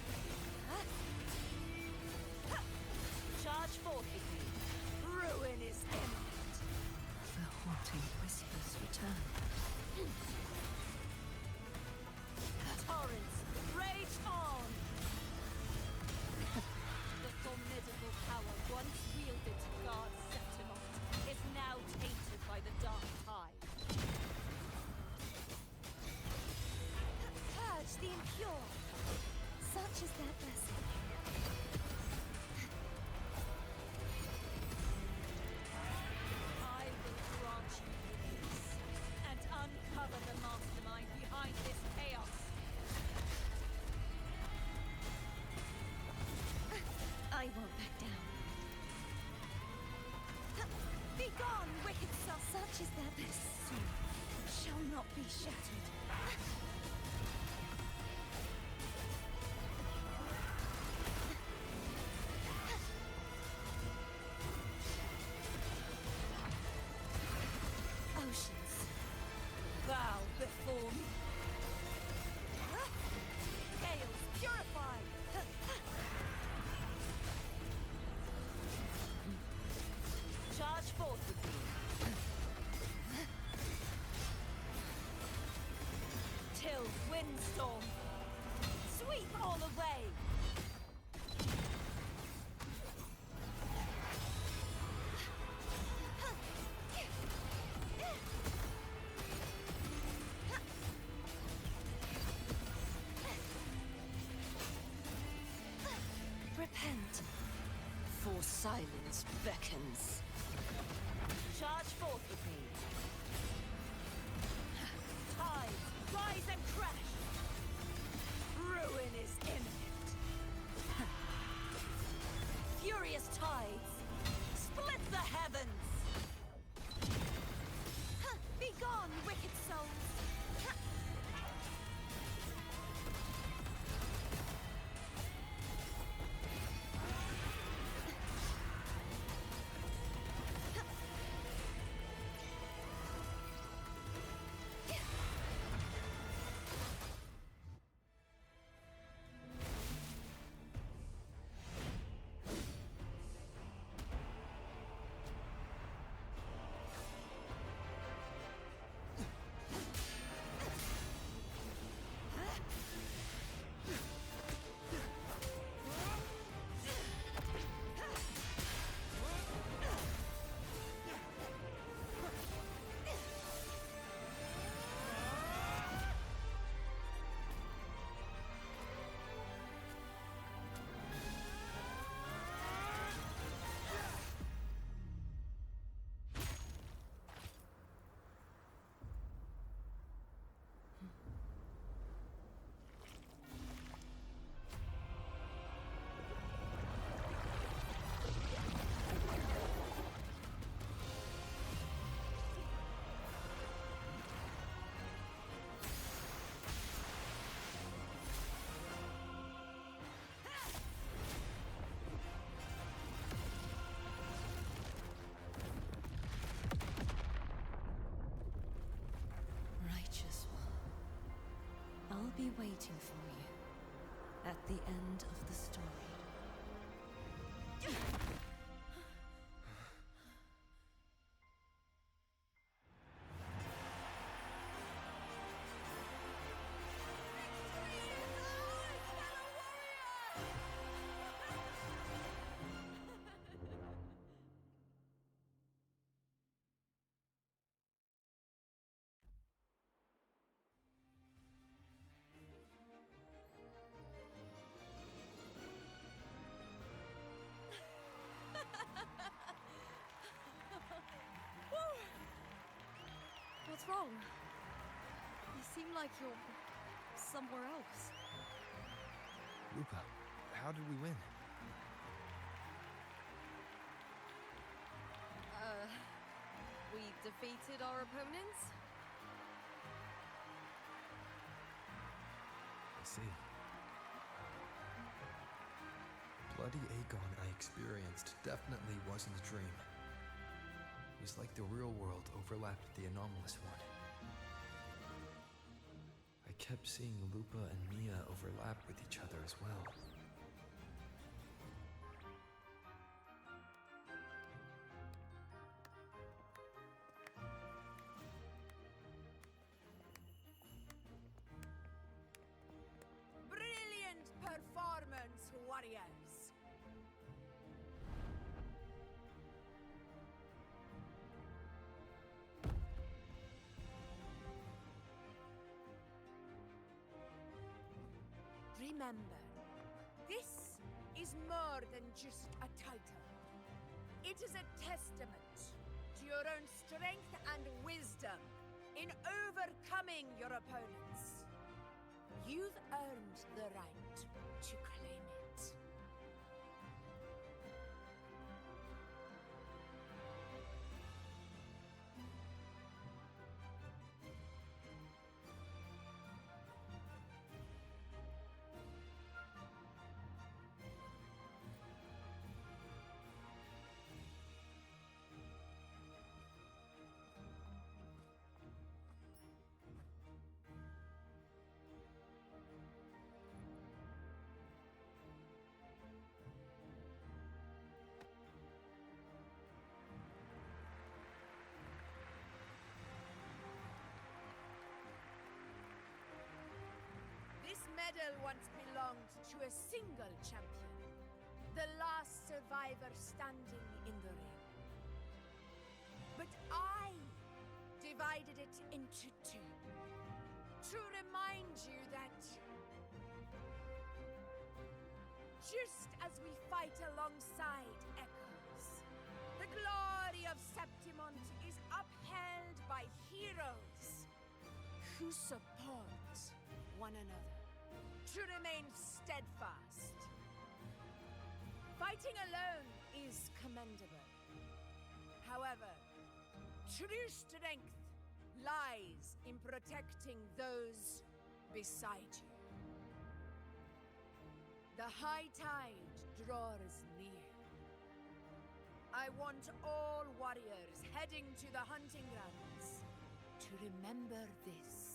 Charge forth with me. Ruin is imminent. The haunting whispers return. Torrents, rage on! The formidable power once wielded to guard Septimont is now tainted by the dark tide. Purge the impure! Such is their blessing. I will grant you release and uncover the mastermind behind this chaos. I won't back down. Be gone, wicked self! Such is that this soul shall not be shattered. Oceans, bow before me. Gales, purify! Charge forth with me. Till windstorm, sweep all away. Repent, for silence beckons. Charge forth with me. Tides, rise and crash. Ruin is imminent. Furious tides, split the heavens. Be gone, wicked souls. Righteous one, I'll be waiting for you at the end of the story. What's wrong? You seem like you're somewhere else. Lupa, how did we win? We defeated our opponents? I see. bloody Aegon I experienced definitely wasn't a dream. It was like the real world overlapped with the anomalous one. I kept seeing Lupa and Mia overlap with each other as well. Brilliant performance, warriors! Remember, this is more than just a title. It is a testament to your own strength and wisdom in overcoming your opponents. You've earned the right to claim it. This medal once belonged to a single champion, the last survivor standing in the ring. But I divided it into two, to remind you that just as we fight alongside echoes, the glory of Septimont is upheld by heroes who support one another, to remain steadfast. Fighting alone is commendable. However, true strength lies in protecting those beside you. The high tide draws near. I want all warriors heading to the hunting grounds to remember this.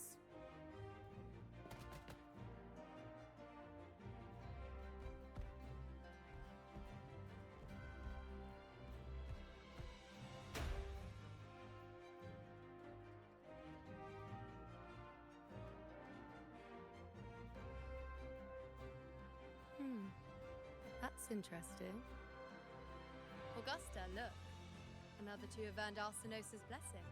That's interesting. Augusta, look. Another two have earned Arsenosa's blessing.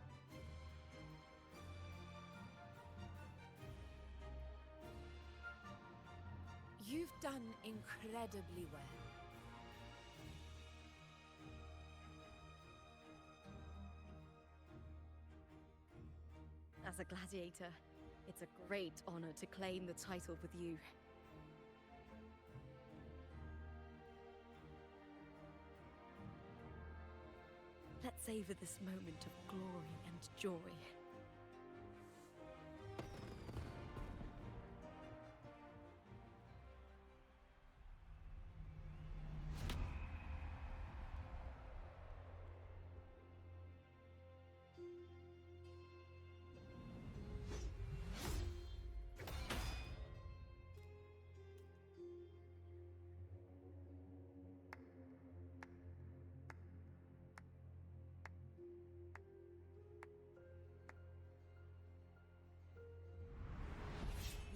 You've done incredibly well. As a gladiator, it's a great honor to claim the title with you. Let's savor this moment of glory and joy.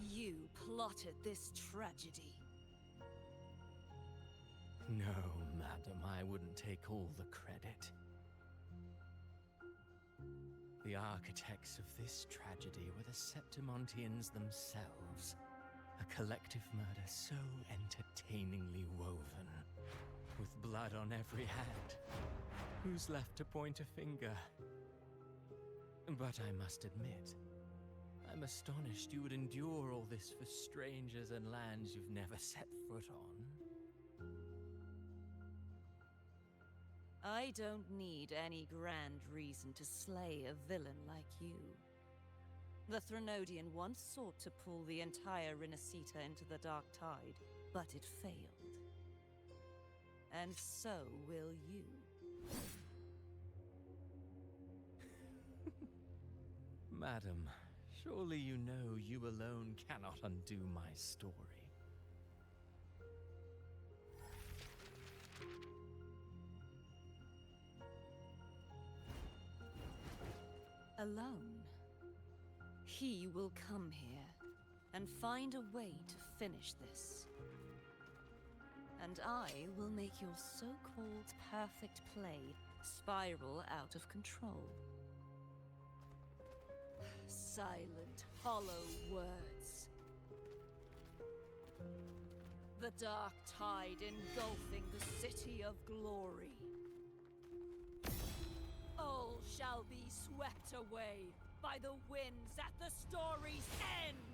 You plotted this tragedy. No, madam, I wouldn't take all the credit. The architects of this tragedy were the Septimontians themselves. A collective murder so entertainingly woven, with blood on every hand. Who's left to point a finger? But I must admit, I'm astonished you would endure all this for strangers and lands you've never set foot on. I don't need any grand reason to slay a villain like you. The Threnodian once sought to pull the entire Renasita into the Dark Tide, but it failed. and so will you. Madam, surely you know you alone cannot undo my story. Alone. He will come here and find a way to finish this. And I will make your so-called perfect play spiral out of control. Silent, hollow words. The dark tide engulfing the city of glory. All shall be swept away by the winds at the story's end!